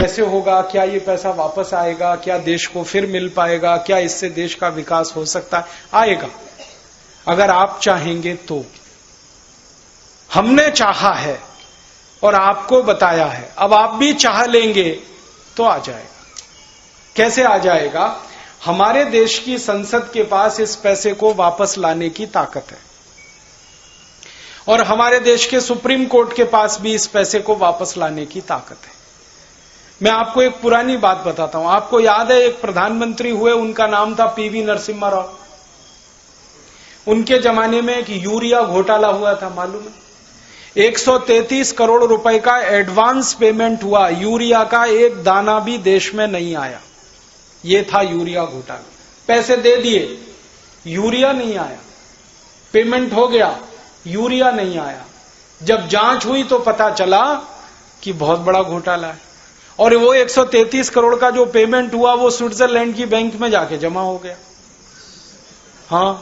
कैसे होगा, क्या ये पैसा वापस आएगा, क्या देश को फिर मिल पाएगा, क्या इससे देश का विकास हो सकता है? आएगा, अगर आप चाहेंगे तो। हमने चाहा है और आपको बताया है, अब आप भी चाह लेंगे तो आ जाएगा। कैसे आ जाएगा? हमारे देश की संसद के पास इस पैसे को वापस लाने की ताकत है और हमारे देश के सुप्रीम कोर्ट के पास भी इस पैसे को वापस लाने की ताकत है। मैं आपको एक पुरानी बात बताता हूं। आपको याद है एक प्रधानमंत्री हुए, उनका नाम था पीवी नरसिम्हा राव। उनके जमाने में एक यूरिया घोटाला हुआ था, मालूम है? 133 करोड़ रुपए का एडवांस पेमेंट हुआ, यूरिया का एक दाना भी देश में नहीं आया। ये था यूरिया घोटाला। पैसे दे दिए, यूरिया नहीं आया, पेमेंट हो गया, यूरिया नहीं आया। जब जांच हुई तो पता चला कि बहुत बड़ा घोटाला है और वो 133 करोड़ का जो पेमेंट हुआ वो स्विट्जरलैंड की बैंक में जाके जमा हो गया। हां,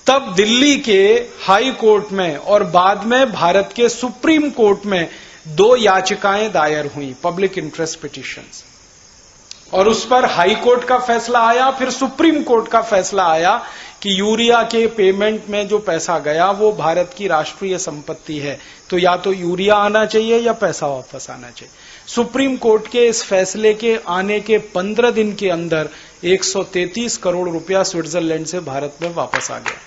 तब दिल्ली के हाई कोर्ट में और बाद में भारत के सुप्रीम कोर्ट में 2 याचिकाएं दायर हुई, पब्लिक इंटरेस्ट पिटीशंस, और उस पर हाई कोर्ट का फैसला आया, फिर सुप्रीम कोर्ट का फैसला आया कि यूरिया के पेमेंट में जो पैसा गया वो भारत की राष्ट्रीय संपत्ति है, तो या तो यूरिया आना चाहिए या पैसा वापस आना चाहिए। सुप्रीम कोर्ट के इस फैसले के आने के 15 दिन के अंदर 133 करोड़ रुपया स्विट्जरलैंड से भारत में वापस आ गया।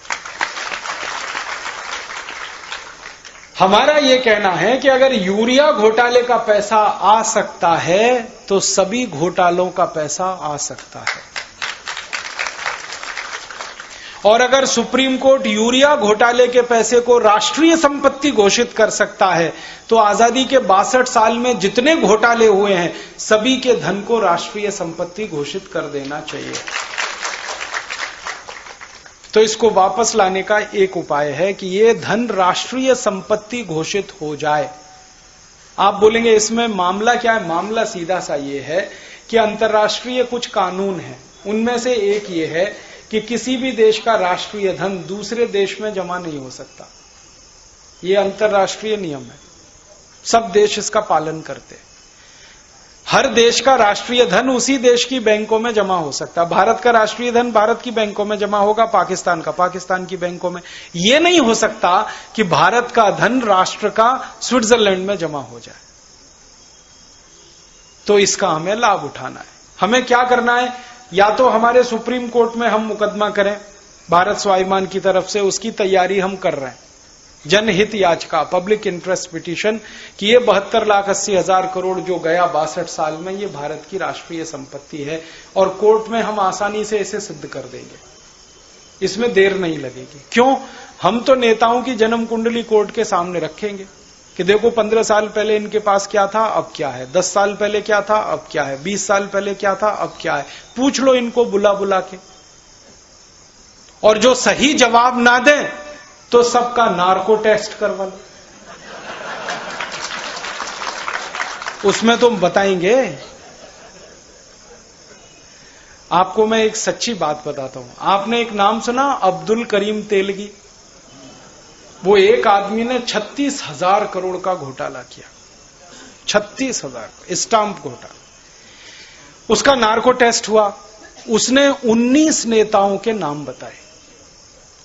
हमारा यह कहना है कि अगर यूरिया घोटाले का पैसा आ सकता है तो सभी घोटालों का पैसा आ सकता है। और अगर सुप्रीम कोर्ट यूरिया घोटाले के पैसे को राष्ट्रीय संपत्ति घोषित कर सकता है तो आजादी के 62 साल में जितने घोटाले हुए हैं सभी के धन को राष्ट्रीय संपत्ति घोषित कर देना चाहिए। तो इसको वापस लाने का एक उपाय है कि ये धन राष्ट्रीय संपत्ति घोषित हो जाए। आप बोलेंगे इसमें मामला क्या है? मामला सीधा सा ये है कि अंतर्राष्ट्रीय कुछ कानून हैं, उनमें से एक ये है कि किसी भी देश का राष्ट्रीय धन दूसरे देश में जमा नहीं हो सकता। ये अंतर्राष्ट्रीय नियम है, सब देश इसका पालन करते हैं। हर देश का राष्ट्रीय धन उसी देश की बैंकों में जमा हो सकता है। भारत का राष्ट्रीय धन भारत की बैंकों में जमा होगा, पाकिस्तान का पाकिस्तान की बैंकों में। यह नहीं हो सकता कि भारत का धन राष्ट्र का स्विट्जरलैंड में जमा हो जाए। तो इसका हमें लाभ उठाना है। हमें क्या करना है? या तो हमारे सुप्रीम कोर्ट में हम मुकदमा करें भारत स्वाभिमान की तरफ से, उसकी तैयारी हम कर रहे हैं, जनहित याचिका, पब्लिक इंटरेस्ट पिटीशन, कि ये 72,80,000 करोड़ जो गया 62 साल में, ये भारत की राष्ट्रीय संपत्ति है और कोर्ट में हम आसानी से इसे सिद्ध कर देंगे, इसमें देर नहीं लगेगी। क्यों? हम तो नेताओं की जन्म कुंडली कोर्ट के सामने रखेंगे कि देखो 15 साल पहले इनके पास क्या था, अब क्या है, 10 साल पहले क्या था, अब क्या है, 20 साल पहले क्या था, अब क्या है। पूछ लो इनको बुला बुला के, और जो सही जवाब ना दें तो सबका नार्को टेस्ट करवा लो, उसमें तुम बताएंगे। आपको मैं एक सच्ची बात बताता हूं। आपने एक नाम सुना, अब्दुल करीम तेलगी? वो एक आदमी ने 36,000 करोड़ का घोटाला किया, 36,000 स्टाम्प घोटाला। उसका नार्को टेस्ट हुआ, उसने 19 नेताओं के नाम बताए,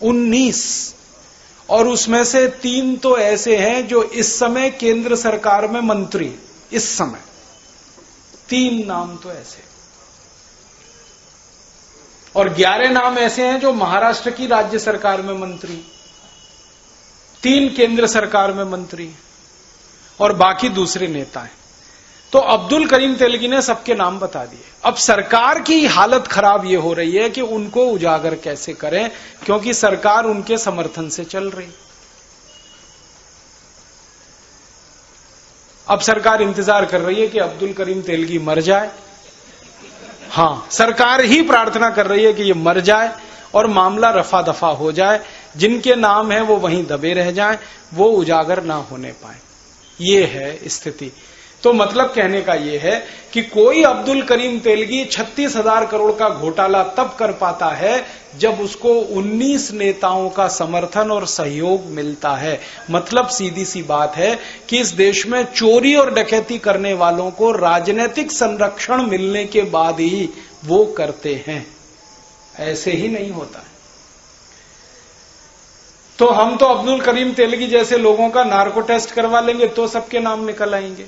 19, और उसमें से 3 तो ऐसे हैं जो इस समय केंद्र सरकार में मंत्री, इस समय 3 नाम तो ऐसे, और 11 नाम ऐसे हैं जो महाराष्ट्र की राज्य सरकार में मंत्री, 3 केंद्र सरकार में मंत्री और बाकी दूसरे नेता हैं। तो अब्दुल करीम तेलगी ने सबके नाम बता दिए। अब सरकार की हालत खराब ये हो रही है कि उनको उजागर कैसे करें, क्योंकि सरकार उनके समर्थन से चल रही। अब सरकार इंतजार कर रही है कि अब्दुल करीम तेलगी मर जाए। हां, सरकार ही प्रार्थना कर रही है कि ये मर जाए और मामला रफा दफा हो जाए, जिनके नाम है वो वहीं दबे रह जाएं, वो उजागर ना होने पाए। ये है स्थिति। तो मतलब कहने का यह है कि कोई अब्दुल करीम तेलगी 36,000 करोड़ का घोटाला तब कर पाता है जब उसको 19 नेताओं का समर्थन और सहयोग मिलता है। मतलब सीधी सी बात है कि इस देश में चोरी और डकैती करने वालों को राजनीतिक संरक्षण मिलने के बाद ही वो करते हैं, ऐसे ही नहीं होता है। तो हम तो अब्दुल करीम तेलगी जैसे लोगों का नार्को टेस्ट करवा लेंगे तो सबके नाम निकल आएंगे,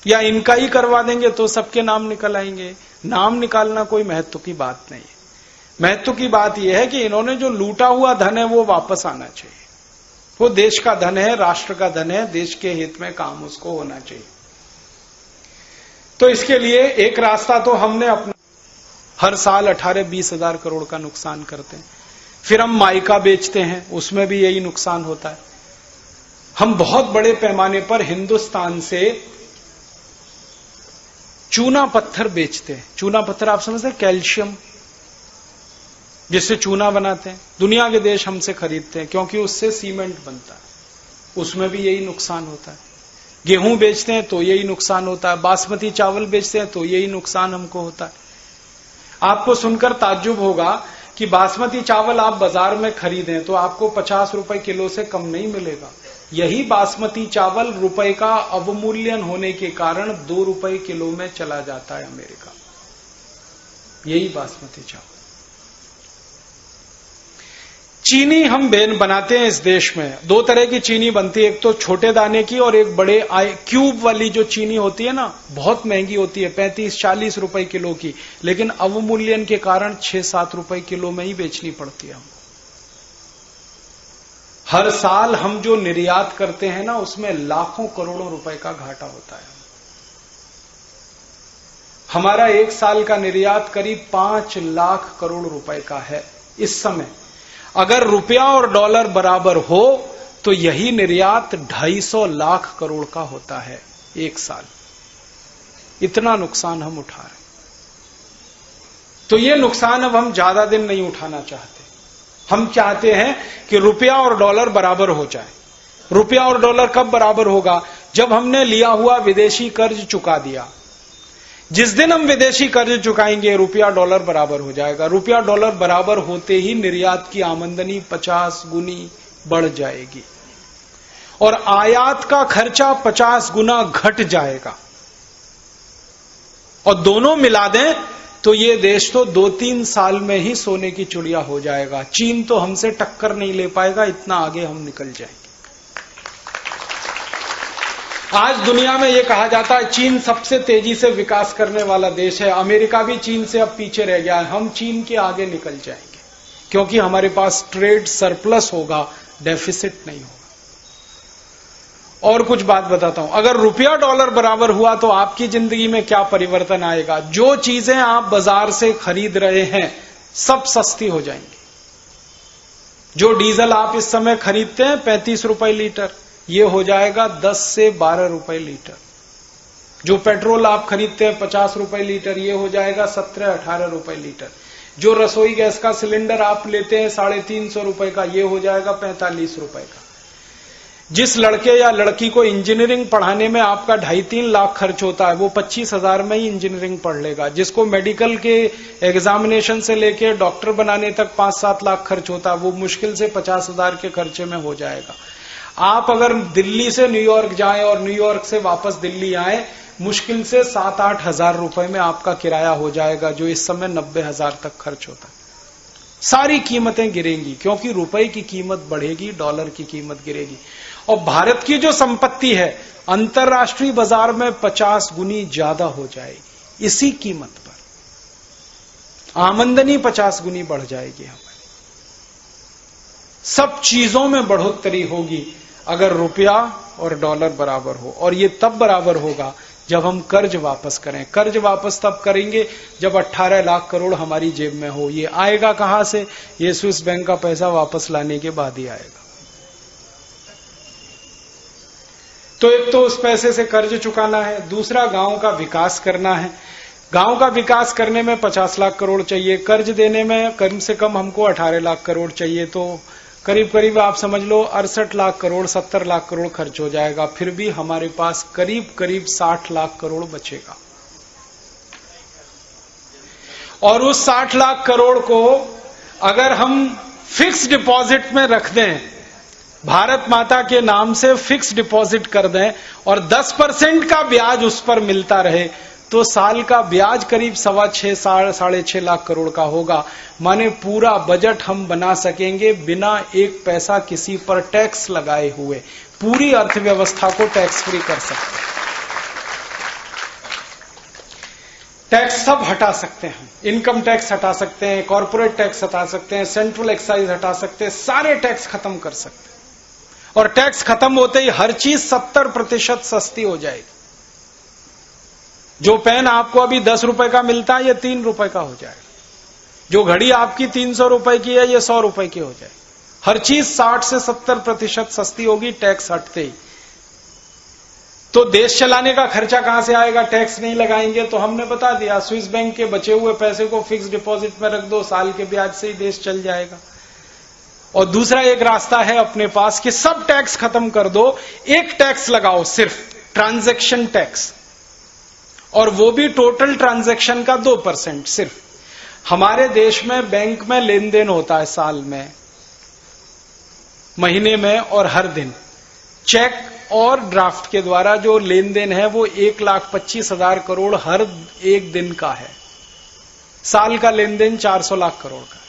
या इनका ही करवा देंगे तो सबके नाम निकल आएंगे। नाम निकालना कोई महत्व की बात नहीं है। महत्व की बात यह है कि इन्होंने जो लूटा हुआ धन है वो वापस आना चाहिए। वो देश का धन है, राष्ट्र का धन है, देश के हित में काम उसको होना चाहिए। तो इसके लिए एक रास्ता तो हमने अपना, हर साल 18-20 हजार करोड़ का नुकसान करते हैं, फिर हम माइका बेचते हैं, उसमें भी यही नुकसान होता है। हम बहुत बड़े पैमाने पर हिंदुस्तान से चूना पत्थर बेचते हैं। चूना पत्थर आप समझते हैं, कैल्शियम जिससे चूना बनाते हैं। दुनिया के देश हमसे खरीदते हैं क्योंकि उससे सीमेंट बनता है, उसमें भी यही नुकसान होता है। गेहूं बेचते हैं तो यही नुकसान होता है, बासमती चावल बेचते हैं तो यही नुकसान हमको होता है। आपको सुनकर ताज्जुब होगा कि बासमती चावल आप बाजार में खरीदें तो आपको 50 रुपए किलो से कम नहीं मिलेगा। यही बासमती चावल रुपए का अवमूल्यन होने के कारण 2 रुपए किलो में चला जाता है अमेरिका। यही बासमती चावल। चीनी हम बनाते हैं इस देश में, 2 तरह की चीनी बनती है, एक तो छोटे दाने की और एक बड़े क्यूब वाली जो चीनी होती है ना, बहुत महंगी होती है, 35-40 रुपए किलो की, लेकिन अवमूल्यन के कारण 6-7 रुपए किलो में ही बेचनी पड़ती है हमको। हर साल हम जो निर्यात करते हैं ना, उसमें लाखों करोड़ों रुपए का घाटा होता है। हमारा 1 साल का निर्यात करीब 5 लाख करोड़ रुपए का है इस समय। अगर रुपया और डॉलर बराबर हो तो यही निर्यात 250 लाख करोड़ का होता है 1 साल। इतना नुकसान हम उठा रहे हैं। तो ये नुकसान अब हम ज्यादा दिन नहीं उठाना चाहते। हम चाहते हैं कि रुपया और डॉलर बराबर हो जाए। रुपया और डॉलर कब बराबर होगा? जब हमने लिया हुआ विदेशी कर्ज चुका दिया। जिस दिन हम विदेशी कर्ज चुकाएंगे रुपया डॉलर बराबर हो जाएगा। रुपया डॉलर बराबर होते ही निर्यात की आमदनी 50 गुनी बढ़ जाएगी और आयात का खर्चा 50 गुना घट जाएगा। और दोनों मिला दें तो ये देश तो 2-3 साल में ही सोने की चिड़िया हो जाएगा। चीन तो हमसे टक्कर नहीं ले पाएगा, इतना आगे हम निकल जाएंगे। आज दुनिया में यह कहा जाता है चीन सबसे तेजी से विकास करने वाला देश है। अमेरिका भी चीन से अब पीछे रह गया है। हम चीन के आगे निकल जाएंगे क्योंकि हमारे पास ट्रेड सरप्लस होगा, डेफिसिट नहीं होगा। और कुछ बात बताता हूं, अगर रुपया डॉलर बराबर हुआ तो आपकी जिंदगी में क्या परिवर्तन आएगा? जो चीजें आप बाजार से खरीद रहे हैं सब सस्ती हो जाएंगी। जो डीजल आप इस समय खरीदते हैं 35 रुपए लीटर, ये हो जाएगा 10 से 12 रुपए लीटर। जो पेट्रोल आप खरीदते हैं 50 रुपए लीटर, ये हो जाएगा 17-18 रुपए लीटर। जो रसोई गैस का सिलेंडर आप लेते हैं 350 रुपए का, ये हो जाएगा 45 रुपए का। जिस लड़के या लड़की को इंजीनियरिंग पढ़ाने में आपका 2.5-3 लाख खर्च होता है, वो 25,000 में ही इंजीनियरिंग पढ़ लेगा। जिसको मेडिकल के एग्जामिनेशन से लेके डॉक्टर बनाने तक 5-7 लाख खर्च होता है, वो मुश्किल से 50,000 के खर्चे में हो जाएगा। आप अगर दिल्ली से न्यूयॉर्क जाएं और न्यूयॉर्क से वापस दिल्ली आए, मुश्किल से 7-8 हजार रुपए में आपका किराया हो जाएगा, जो इस समय 90,000 तक खर्च होता है। सारी कीमतें गिरेंगी क्योंकि रुपए की कीमत बढ़ेगी, डॉलर की कीमत गिरेगी। और भारत की जो संपत्ति है अंतर्राष्ट्रीय बाजार में 50 गुनी ज्यादा हो जाएगी। इसी कीमत पर आमदनी 50 गुनी बढ़ जाएगी। हमारी सब चीजों में बढ़ोतरी होगी अगर रुपया और डॉलर बराबर हो। और ये तब बराबर होगा जब हम कर्ज वापस करें। कर्ज वापस तब करेंगे जब 18 लाख करोड़ हमारी जेब में हो। ये आएगा कहां से? ये स्विस बैंक का पैसा वापस लाने के बाद ही आएगा। तो एक तो उस पैसे से कर्ज चुकाना है, दूसरा गांव का विकास करना है। गांव का विकास करने में 50 लाख करोड़ चाहिए, कर्ज देने में कम से कम हमको 18 लाख करोड़ चाहिए। तो करीब करीब आप समझ लो 68 लाख करोड़ 70 लाख करोड़ खर्च हो जाएगा, फिर भी हमारे पास करीब करीब 60 लाख करोड़ बचेगा। और उस 60 लाख करोड़ को अगर हम फिक्स डिपॉजिट में रख दें, भारत माता के नाम से फिक्स डिपॉजिट कर दें और 10% का ब्याज उस पर मिलता रहे, तो साल का ब्याज करीब 6.25-6.5 लाख करोड़ का होगा। माने पूरा बजट हम बना सकेंगे बिना एक पैसा किसी पर टैक्स लगाए हुए, पूरी अर्थव्यवस्था को टैक्स फ्री कर सकते हैं। टैक्स सब हटा सकते हैं, इनकम टैक्स हटा सकते हैं, कॉर्पोरेट टैक्स हटा सकते हैं, सेंट्रल एक्साइज हटा सकते हैं, सारे टैक्स खत्म कर सकते हैं। और टैक्स खत्म होते ही हर चीज 70% सस्ती हो जाएगी। जो पेन आपको अभी 10 रुपए का मिलता है ये 3 रुपए का हो जाएगा। जो घड़ी आपकी 300 रुपए की है ये 100 रुपए की हो जाएगी। हर चीज 60 से 70% सस्ती होगी टैक्स हटते ही। तो देश चलाने का खर्चा कहां से आएगा? टैक्स नहीं लगाएंगे। तो हमने बता दिया, स्विस बैंक के बचे हुए पैसे को फिक्स डिपॉजिट में रख दो, साल के ब्याज से ही देश चल जाएगा। और दूसरा एक रास्ता है अपने पास कि सब टैक्स खत्म कर दो, एक टैक्स लगाओ, सिर्फ ट्रांजैक्शन टैक्स, और वो भी टोटल ट्रांजैक्शन का 2% सिर्फ। हमारे देश में बैंक में लेन देन होता है साल में, महीने में और हर दिन। चेक और ड्राफ्ट के द्वारा जो लेन देन है वो 1,25,000 करोड़ हर एक दिन का है। साल का लेन देन 400 लाख करोड़ का है।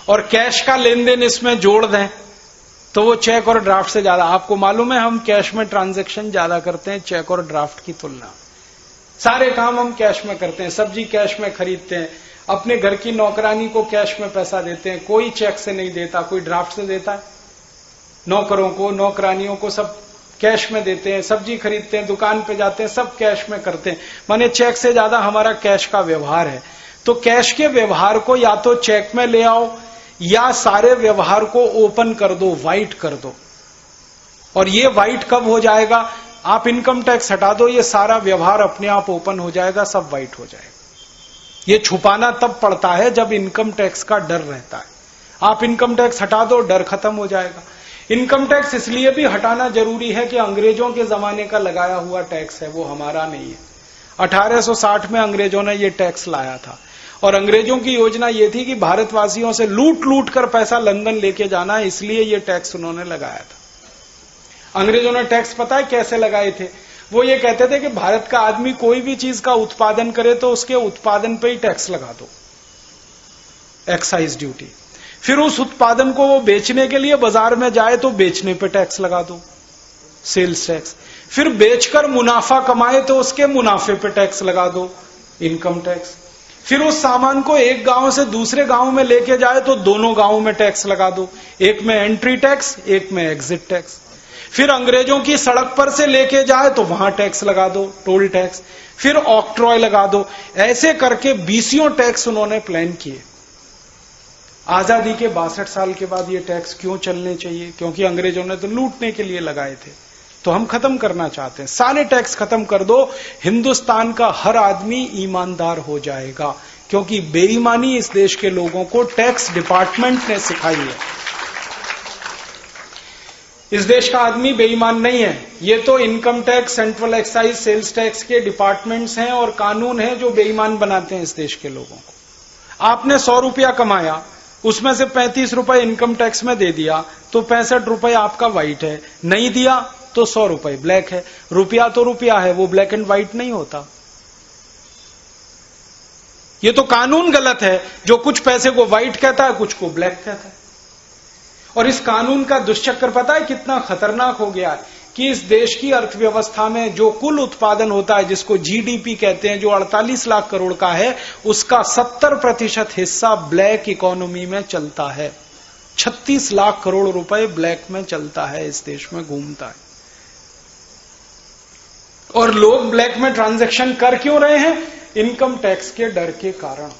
और कैश का लेन देन इसमें जोड़ दें तो वो चेक और ड्राफ्ट से ज्यादा। आपको मालूम है हम कैश में ट्रांजैक्शन ज्यादा करते हैं चेक और ड्राफ्ट की तुलना। सारे काम हम कैश में करते हैं, सब्जी कैश में खरीदते हैं, अपने घर की नौकरानी को कैश में पैसा देते हैं, कोई चेक से नहीं देता, कोई ड्राफ्ट से देता है। नौकरों को, नौकरानियों को सब कैश में देते हैं, सब्जी खरीदते हैं, दुकान पे जाते हैं, सब कैश में करते हैं। माने चेक से ज्यादा हमारा कैश का व्यवहार है। तो कैश के व्यवहार को या तो चेक में ले आओ या सारे व्यवहार को ओपन कर दो, व्हाइट कर दो। और ये व्हाइट कब हो जाएगा? आप इनकम टैक्स हटा दो, ये सारा व्यवहार अपने आप ओपन हो जाएगा, सब व्हाइट हो जाएगा। ये छुपाना तब पड़ता है जब इनकम टैक्स का डर रहता है। आप इनकम टैक्स हटा दो, डर खत्म हो जाएगा। इनकम टैक्स इसलिए भी हटाना जरूरी है कि अंग्रेजों के जमाने का लगाया हुआ टैक्स है, वो हमारा नहीं है। 1860 में अंग्रेजों ने ये टैक्स लाया था और अंग्रेजों की योजना ये थी कि भारतवासियों से लूट लूट कर पैसा लंदन लेके जाना है, इसलिए ये टैक्स उन्होंने लगाया था। अंग्रेजों ने टैक्स पता है कैसे लगाए थे? वो ये कहते थे कि भारत का आदमी कोई भी चीज का उत्पादन करे तो उसके उत्पादन पे ही टैक्स लगा दो, एक्साइज ड्यूटी। फिर उस उत्पादन को वो बेचने के लिए बाजार में जाए तो बेचने पे टैक्स लगा दो, सेल्स टैक्स। फिर बेचकर मुनाफा कमाए तो उसके मुनाफे पे टैक्स लगा दो, इनकम टैक्स। फिर उस सामान को एक गांव से दूसरे गांव में लेके जाए तो दोनों गांवों में टैक्स लगा दो, एक में एंट्री टैक्स, एक में एग्जिट टैक्स। फिर अंग्रेजों की सड़क पर से लेके जाए तो वहां टैक्स लगा दो, टोल टैक्स। फिर ऑक्ट्रॉय लगा दो। ऐसे करके 20 टैक्स उन्होंने प्लान किए। आजादी के 62 साल के बाद ये टैक्स क्यों चलने चाहिए? क्योंकि अंग्रेजों ने तो लूटने के लिए लगाए थे, तो हम खत्म करना चाहते हैं। सारे टैक्स खत्म कर दो, हिंदुस्तान का हर आदमी ईमानदार हो जाएगा। क्योंकि बेईमानी इस देश के लोगों को टैक्स डिपार्टमेंट ने सिखाई है। इस देश का आदमी बेईमान नहीं है, ये तो income tax, central excise, sales tax के डिपार्टमेंट्स हैं और कानून हैं जो बेईमान बनाते हैं इस देश के लोगों को। आपने 100 रुपया कमाया, उसमें से 35 रुपए इनकम टैक्स में दे दिया तो 65 रुपए आपका व्हाइट है, नहीं दिया तो 100 रुपए ब्लैक है। रुपया तो रुपया है, वो ब्लैक एंड व्हाइट नहीं होता। ये तो कानून गलत है, जो कुछ पैसे को व्हाइट कहता है, कुछ को ब्लैक कहता है। और इस कानून का दुष्चक्र पता है कितना खतरनाक हो गया है कि इस देश की अर्थव्यवस्था में जो कुल उत्पादन होता है, जिसको जीडीपी कहते हैं, जो 48 लाख करोड़ का है, उसका 70% हिस्सा ब्लैक इकोनॉमी में चलता है। 36 लाख करोड़ रुपए ब्लैक में चलता है, इस देश में घूमता है। और लोग ब्लैक में ट्रांजैक्शन कर क्यों रहे हैं? इनकम टैक्स के डर के कारण।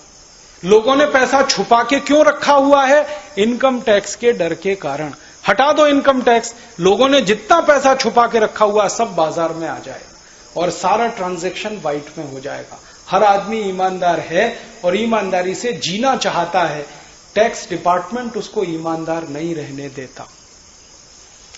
लोगों ने पैसा छुपा के क्यों रखा हुआ है? इनकम टैक्स के डर के कारण। हटा दो इनकम टैक्स, लोगों ने जितना पैसा छुपा के रखा हुआ सब बाजार में आ जाएगा और सारा ट्रांजैक्शन व्हाइट में हो जाएगा। हर आदमी ईमानदार है और ईमानदारी से जीना चाहता है। टैक्स डिपार्टमेंट उसको ईमानदार नहीं रहने देता।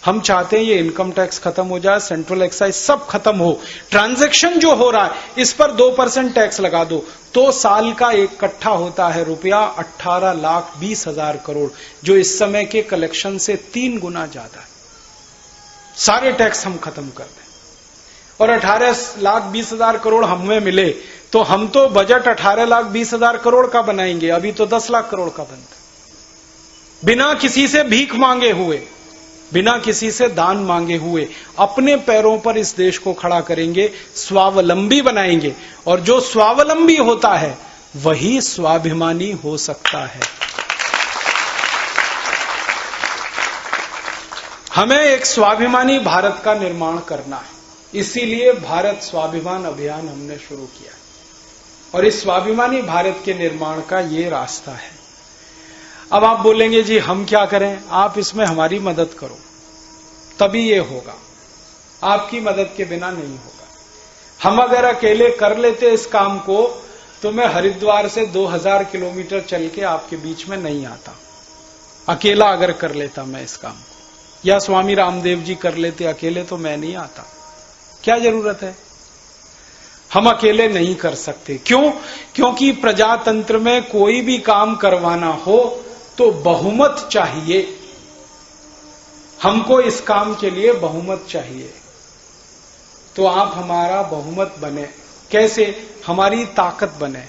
हम चाहते हैं ये इनकम टैक्स खत्म हो जाए, सेंट्रल एक्साइज सब खत्म हो, ट्रांजैक्शन जो हो रहा है इस पर 2% टैक्स लगा दो, तो साल का इकट्ठा होता है रुपया 18,20,000 करोड़, जो इस समय के कलेक्शन से 3 गुना ज्यादा है। सारे टैक्स हम खत्म कर दें और 18,20,000 करोड़ हमें मिले तो हम तो बजट 18,20,000 करोड़ का बनाएंगे, अभी तो 10 लाख करोड़ का बनता है। बिना किसी से भीख मांगे हुए, बिना किसी से दान मांगे हुए अपने पैरों पर इस देश को खड़ा करेंगे, स्वावलंबी बनाएंगे, और जो स्वावलंबी होता है वही स्वाभिमानी हो सकता है। हमें एक स्वाभिमानी भारत का निर्माण करना है, इसीलिए भारत स्वाभिमान अभियान हमने शुरू किया है और इस स्वाभिमानी भारत के निर्माण का ये रास्ता है। अब आप बोलेंगे जी हम क्या करें, आप इसमें हमारी मदद करो तभी ये होगा, आपकी मदद के बिना नहीं होगा। हम अगर अकेले कर लेते इस काम को तो मैं हरिद्वार से 2000 किलोमीटर चल के आपके बीच में नहीं आता, अकेला अगर कर लेता मैं इस काम को, या स्वामी रामदेव जी कर लेते अकेले तो मैं नहीं आता। क्या जरूरत है, हम अकेले नहीं कर सकते। क्यों? क्योंकि प्रजातंत्र में कोई भी काम करवाना हो तो बहुमत चाहिए, हमको इस काम के लिए बहुमत चाहिए। तो आप हमारा बहुमत बने, कैसे? हमारी ताकत बने।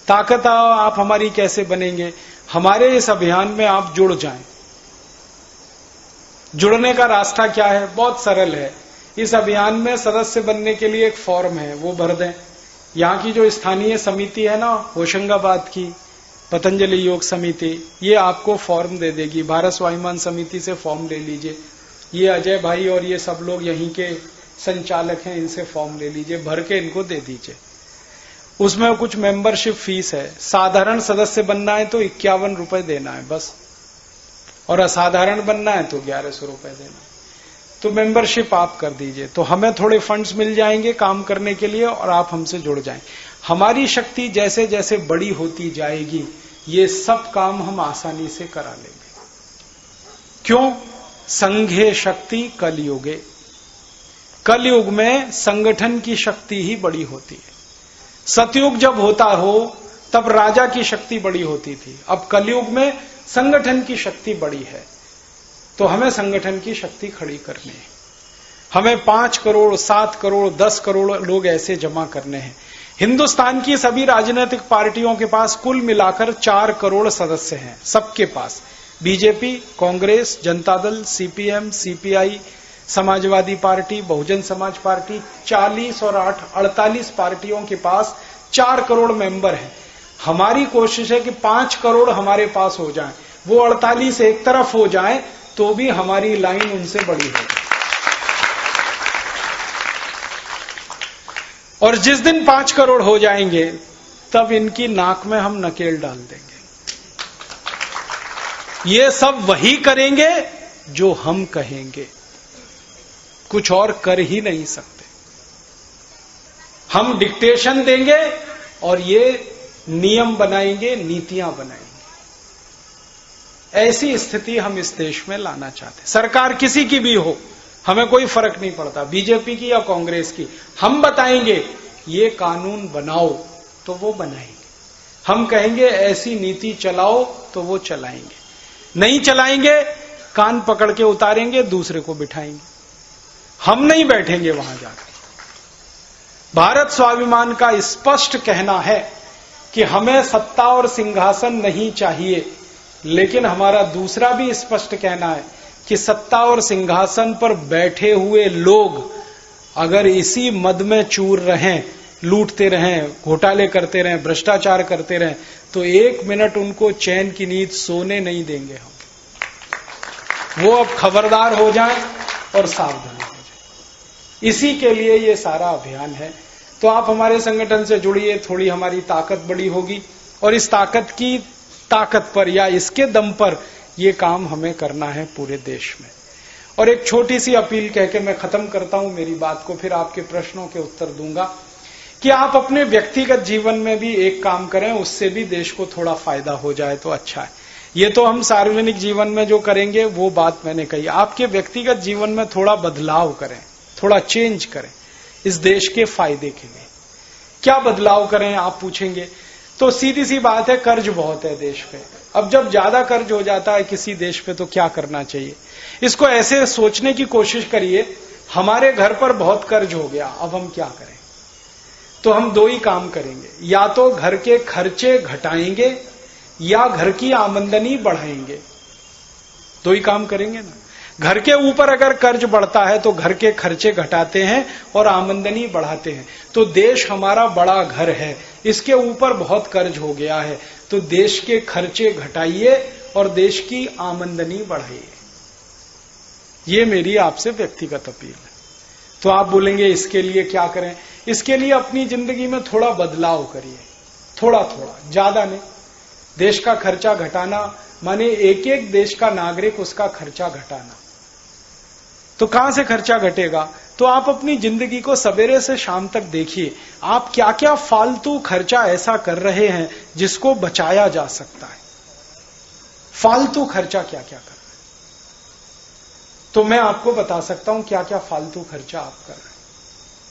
ताकत आप हमारी कैसे बनेंगे? हमारे इस अभियान में आप जुड़ जाएं। जुड़ने का रास्ता क्या है? बहुत सरल है। इस अभियान में सदस्य बनने के लिए एक फॉर्म है, वो भर दें। यहाँ की जो स्थानीय समिति है ना, होशंगाबाद की पतंजलि योग समिति, ये आपको फॉर्म दे देगी। भारत स्वाभिमान समिति से फॉर्म ले लीजिए, ये अजय भाई और ये सब लोग यहीं के संचालक हैं, इनसे फॉर्म ले लीजिए, भर के इनको दे दीजिए। उसमें कुछ मेंबरशिप फीस है, साधारण सदस्य बनना है तो 51 रुपए देना है बस, और असाधारण बनना है तो 1100 रुपए देना है। तो मेंबरशिप आप कर दीजिए, तो हमें थोड़े फंड्स मिल जाएंगे काम करने के लिए और आप हमसे जुड़ जाएं। हमारी शक्ति जैसे जैसे बड़ी होती जाएगी ये सब काम हम आसानी से करा लेंगे। क्यों? संघे शक्ति कलयुगे, कलयुग में संगठन की शक्ति ही बड़ी होती है। सतयुग जब होता हो तब राजा की शक्ति बड़ी होती थी, अब कलयुग में संगठन की शक्ति बड़ी है, तो हमें संगठन की शक्ति खड़ी करनी है। हमें 5 करोड़ 7 करोड़ 10 करोड़ लोग ऐसे जमा करने हैं। हिंदुस्तान की सभी राजनीतिक पार्टियों के पास कुल मिलाकर 4 करोड़ सदस्य हैं, सबके पास। BJP, Congress, Janata Dal, CPM, CPI, Samajwadi party, Bahujan Samaj party, 40 और 8 48 पार्टियों के पास 4 करोड़ मेंबर हैं। हमारी कोशिश है कि 5 करोड़ हमारे पास हो जाएं, वो 48 एक तरफ हो जाएं तो भी हमारी लाइन उनसे बड़ी है। और जिस दिन 5 करोड़ हो जाएंगे तब इनकी नाक में हम नकेल डाल देंगे। ये सब वही करेंगे जो हम कहेंगे, कुछ और कर ही नहीं सकते। हम डिक्टेशन देंगे और ये नियम बनाएंगे, नीतियां बनाएंगे। ऐसी स्थिति हम इस देश में लाना चाहते हैं। सरकार किसी की भी हो, हमें कोई फर्क नहीं पड़ता, बीजेपी की या कांग्रेस की। हम बताएंगे ये कानून बनाओ तो वो बनाएंगे, हम कहेंगे ऐसी नीति चलाओ तो वो चलाएंगे। नहीं चलाएंगे कान पकड़ के उतारेंगे, दूसरे को बिठाएंगे, हम नहीं बैठेंगे वहां जाकर। भारत स्वाभिमान का स्पष्ट कहना है कि हमें सत्ता और सिंहासन नहीं चाहिए, लेकिन हमारा दूसरा भी स्पष्ट कहना है कि सत्ता और सिंहासन पर बैठे हुए लोग अगर इसी मद में चूर रहें, लूटते रहें, घोटाले करते रहें, भ्रष्टाचार करते रहें, तो 1 मिनट उनको चैन की नींद सोने नहीं देंगे हम। वो अब खबरदार हो जाएं और सावधान हो जाएं। इसी के लिए ये सारा अभियान है। तो आप हमारे संगठन से जुड़िए, थोड़ी हमारी ताकत बड़ी होगी और इस ताकत पर या इसके दम पर ये काम हमें करना है पूरे देश में। और एक छोटी सी अपील कह के मैं खत्म करता हूं मेरी बात को, फिर आपके प्रश्नों के उत्तर दूंगा कि आप अपने व्यक्तिगत जीवन में भी एक काम करें, उससे भी देश को थोड़ा फायदा हो जाए तो अच्छा है। ये तो हम सार्वजनिक जीवन में जो करेंगे वो बात मैंने कही। आपके व्यक्तिगत जीवन में थोड़ा बदलाव करें, थोड़ा चेंज करें इस देश के फायदे के लिए। क्या बदलाव करें आप पूछेंगे, तो सीधी सी बात है, कर्ज बहुत है देश पे। अब जब ज्यादा कर्ज हो जाता है किसी देश पे तो क्या करना चाहिए, इसको ऐसे सोचने की कोशिश करिए, हमारे घर पर बहुत कर्ज हो गया, अब हम क्या करें। तो हम दो ही काम करेंगे, या तो घर के खर्चे घटाएंगे या घर की आमदनी बढ़ाएंगे। दो ही काम करेंगे ना। घर के ऊपर अगर कर्ज बढ़ता है तो घर के खर्चे घटाते हैं और आमदनी बढ़ाते हैं। तो देश हमारा बड़ा घर है, इसके ऊपर बहुत कर्ज हो गया है, तो देश के खर्चे घटाइए और देश की आमदनी बढ़ाइए। ये मेरी आपसे व्यक्तिगत अपील है। तो आप बोलेंगे इसके लिए क्या करें, इसके लिए अपनी जिंदगी में थोड़ा बदलाव करिए, थोड़ा थोड़ा, ज्यादा नहीं। देश का खर्चा घटाना माने एक एक देश का नागरिक उसका खर्चा घटाना। तो कहां से खर्चा घटेगा, तो आप अपनी जिंदगी को सवेरे से शाम तक देखिए, आप क्या क्या फालतू खर्चा ऐसा कर रहे हैं जिसको बचाया जा सकता है। फालतू खर्चा क्या क्या कर रहे हैं, तो मैं आपको बता सकता हूं क्या क्या फालतू खर्चा आप कर रहे हैं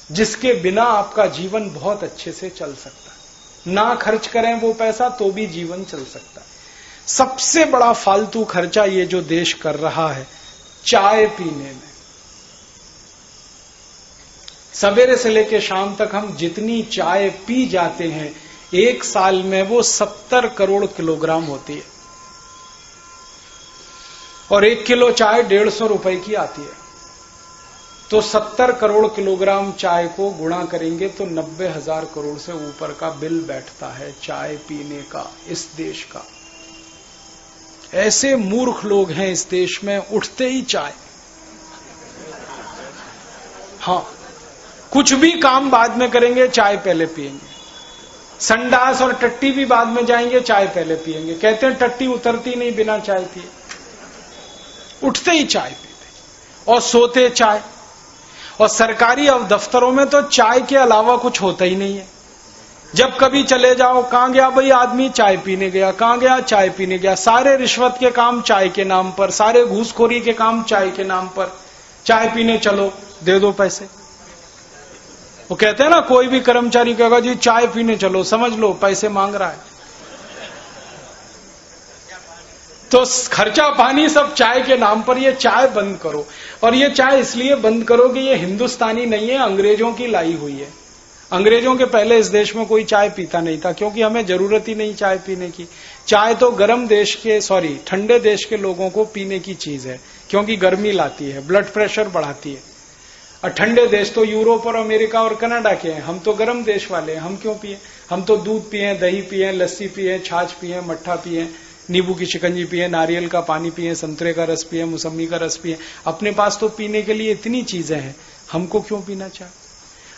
जिसके बिना आपका जीवन बहुत अच्छे से चल सकता है। ना खर्च करें वो पैसा तो भी जीवन चल सकता है। सबसे बड़ा फालतू खर्चा ये जो देश कर रहा है चाय पीने में। सवेरे से लेकर शाम तक हम जितनी चाय पी जाते हैं, एक साल में वो 70 करोड़ किलोग्राम होती है, और 1 किलो चाय 150 रुपए की आती है। तो 70 करोड़ किलोग्राम चाय को गुणा करेंगे तो 90,000 करोड़ से ऊपर का बिल बैठता है चाय पीने का इस देश का। ऐसे मूर्ख लोग हैं इस देश में, उठते ही चाय। हाँ, कुछ भी काम बाद में करेंगे, चाय पहले पिएंगे। संडास और टट्टी भी बाद में जाएंगे, चाय पहले पिएंगे। कहते हैं टट्टी उतरती नहीं बिना चाय पिए। उठते ही चाय पीते और सोते चाय। और सरकारी दफ्तरों में तो चाय के अलावा कुछ होता ही नहीं है। जब कभी चले जाओ, कहां गया भाई आदमी, चाय पीने गया, कहां गया, चाय पीने गया। सारे रिश्वत के काम चाय के नाम पर, सारे घूसखोरी के काम चाय के नाम पर। चाय पीने चलो, दे दो पैसे। वो कहते हैं ना, कोई भी कर्मचारी कहेगा जी चाय पीने चलो, समझ लो पैसे मांग रहा है। तो खर्चा पानी सब चाय के नाम पर। ये चाय बंद करो, और ये चाय इसलिए बंद करो कि ये हिंदुस्तानी नहीं है, अंग्रेजों की लाई हुई है। अंग्रेजों के पहले इस देश में कोई चाय पीता नहीं था, क्योंकि हमें जरूरत ही नहीं चाय पीने की। चाय तो गर्म देश के ठंडे देश के लोगों को पीने की चीज है, क्योंकि गर्मी लाती है, ब्लड प्रेशर बढ़ाती है। और ठंडे देश तो यूरोप और अमेरिका और कनाडा के हैं, हम तो गर्म देश वाले हैं, हम क्यों पिए। हम तो दूध पिए, दही पिए, लस्सी पिए, छाछ पिए, मट्ठा पिए, नींबू की शिकंजी पिए, नारियल का पानी पिए, संतरे का रस पिए, मौसमी का रस पिए। अपने पास तो पीने के लिए इतनी चीजें हैं, हमको क्यों पीना चाय।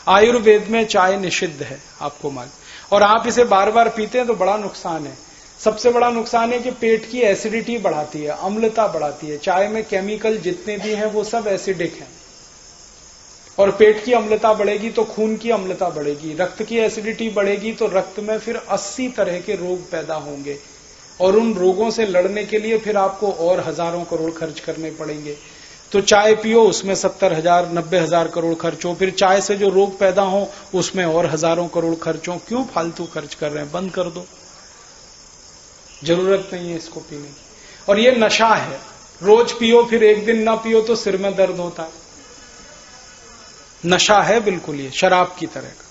आयुर्वेद में चाय निषिद्ध है, आपको मालूम। और आप इसे बार बार पीते हैं तो बड़ा नुकसान है। सबसे बड़ा नुकसान है कि पेट की एसिडिटी बढ़ाती है, अम्लता बढ़ाती है। चाय में केमिकल जितने भी हैं वो सब एसिडिक हैं, और पेट की अम्लता बढ़ेगी तो खून की अम्लता बढ़ेगी, रक्त की एसिडिटी बढ़ेगी तो रक्त में फिर 80 तरह के रोग पैदा होंगे, और उन रोगों से लड़ने के लिए फिर आपको और हजारों करोड़ खर्च करने पड़ेंगे। तो चाय पियो, उसमें 70,000 90,000 करोड़ खर्च हो, फिर चाय से जो रोग पैदा हो उसमें और हजारों करोड़ खर्च हो। क्यों फालतू खर्च कर रहे हैं, बंद कर दो, जरूरत नहीं है इसको पीने की। और ये नशा है, रोज पियो फिर एक दिन ना पियो तो सिर में दर्द होता है। नशा है बिल्कुल, ये शराब की तरह का।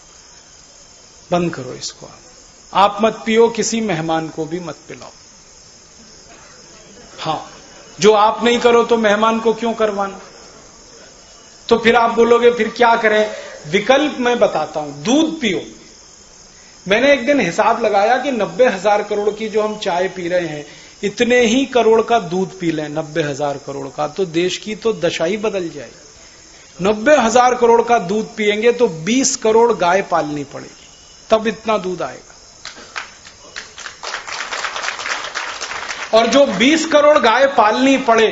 बंद करो इसको। आप मत पियो, किसी मेहमान को भी मत पिलाओ। हाँ, जो आप नहीं करो तो मेहमान को क्यों करवाना। तो फिर आप बोलोगे फिर क्या करें, विकल्प मैं बताता हूं। दूध पियो। मैंने एक दिन हिसाब लगाया कि 90,000 करोड़ की जो हम चाय पी रहे हैं, इतने ही करोड़ का दूध पी लें, 90,000 करोड़ का, तो देश की तो दशा ही बदल जाएगी। 90,000 करोड़ का दूध पिएंगे तो 20 करोड़ गाय पालनी पड़ेगी, तब इतना दूध आएगा। और जो 20 करोड़ गाय पालनी पड़े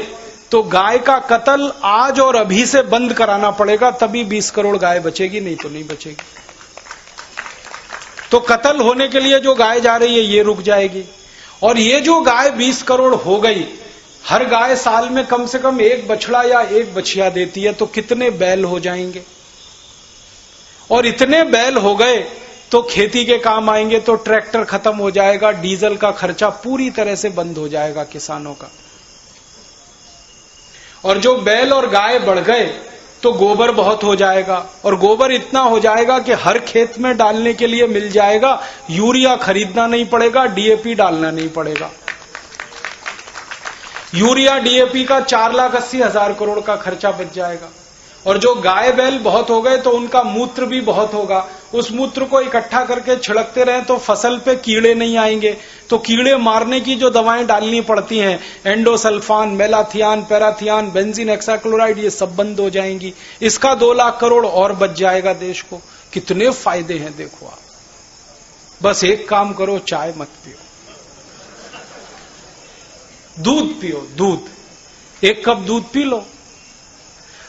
तो गाय का कत्ल आज और अभी से बंद कराना पड़ेगा, तभी 20 करोड़ गाय बचेगी, नहीं तो नहीं बचेगी। तो कत्ल होने के लिए जो गाय जा रही है ये रुक जाएगी, और ये जो गाय 20 करोड़ हो गई, हर गाय साल में कम से कम एक बछड़ा या एक बछिया देती है, तो कितने बैल हो जाएंगे? और इतने बैल हो गए तो खेती के काम आएंगे, तो ट्रैक्टर खत्म हो जाएगा, डीजल का खर्चा पूरी तरह से बंद हो जाएगा किसानों का। और जो बैल और गाय बढ़ गए तो गोबर बहुत हो जाएगा, और गोबर इतना हो जाएगा कि हर खेत में डालने के लिए मिल जाएगा, यूरिया खरीदना नहीं पड़ेगा, डीएपी डालना नहीं पड़ेगा। यूरिया डीएपी का 4,80,000 करोड़ का खर्चा बच जाएगा। और जो गाय बैल बहुत हो गए तो उनका मूत्र भी बहुत होगा, उस मूत्र को इकट्ठा करके छिड़कते रहे तो फसल पे कीड़े नहीं आएंगे। तो कीड़े मारने की जो दवाएं डालनी पड़ती हैं, endosulfan, malathion, parathion, benzene hexachloride, ये सब बंद हो जाएंगी। इसका 2 लाख करोड़ और बच जाएगा देश को। कितने फायदे हैं देखो आप। बस एक काम करो, चाय मत पियो, दूध पियो, दूध। 1 कप दूध पी लो,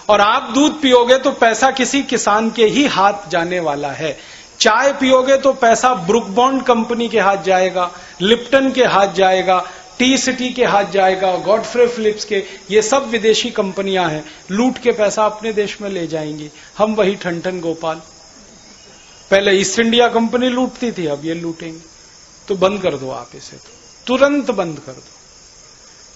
और आप दूध पियोगे तो पैसा किसी किसान के ही हाथ जाने वाला है। चाय पियोगे तो पैसा ब्रुक बॉन्ड कंपनी के हाथ जाएगा, लिप्टन के हाथ जाएगा, टी सिटी के हाथ जाएगा, गॉडफ्रे फिलिप्स के, ये सब विदेशी कंपनियां हैं, लूट के पैसा अपने देश में ले जाएंगी। हम वही ठन गोपाल। पहले ईस्ट इंडिया कंपनी लूटती थी, अब ये लूटेंगे। तो बंद कर दो आप इसे, तुरंत बंद कर दो।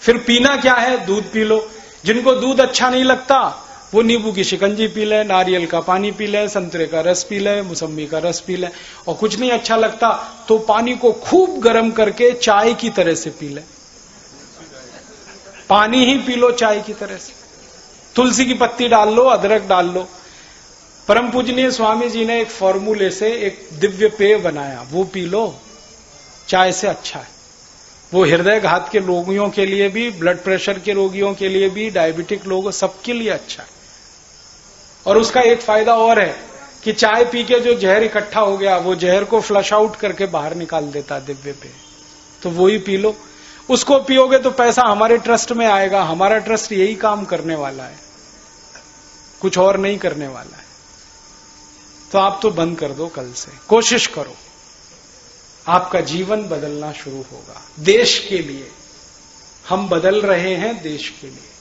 फिर पीना क्या है? दूध पी लो। जिनको दूध अच्छा नहीं लगता वो नींबू की शिकंजी पी ले, नारियल का पानी पी ले, संतरे का रस पी ले, मौसम्बी का रस पी ले। और कुछ नहीं अच्छा लगता तो पानी को खूब गर्म करके चाय की तरह से पी ले। पानी ही पी लो चाय की तरह से। तुलसी की पत्ती डाल लो, अदरक डाल लो। परम पूजनीय स्वामी जी ने एक फॉर्मूले से एक दिव्य पेय बनाया, वो पी लो, चाय से अच्छा है। वो हृदय घात के रोगियों के लिए भी, ब्लड प्रेशर के रोगियों के लिए भी, डायबिटिक लोगों, सबके लिए अच्छा है। और उसका एक फायदा और है कि चाय पी के जो जहर इकट्ठा हो गया, वो जहर को फ्लश आउट करके बाहर निकाल देता दिव्य पेय। तो वो ही पी लो। उसको पियोगे तो पैसा हमारे ट्रस्ट में आएगा। हमारा ट्रस्ट यही काम करने वाला है, कुछ और नहीं करने वाला है। तो आप तो बंद कर दो कल से, कोशिश करो, आपका जीवन बदलना शुरू होगा। देश के लिए हम बदल रहे हैं, देश के लिए।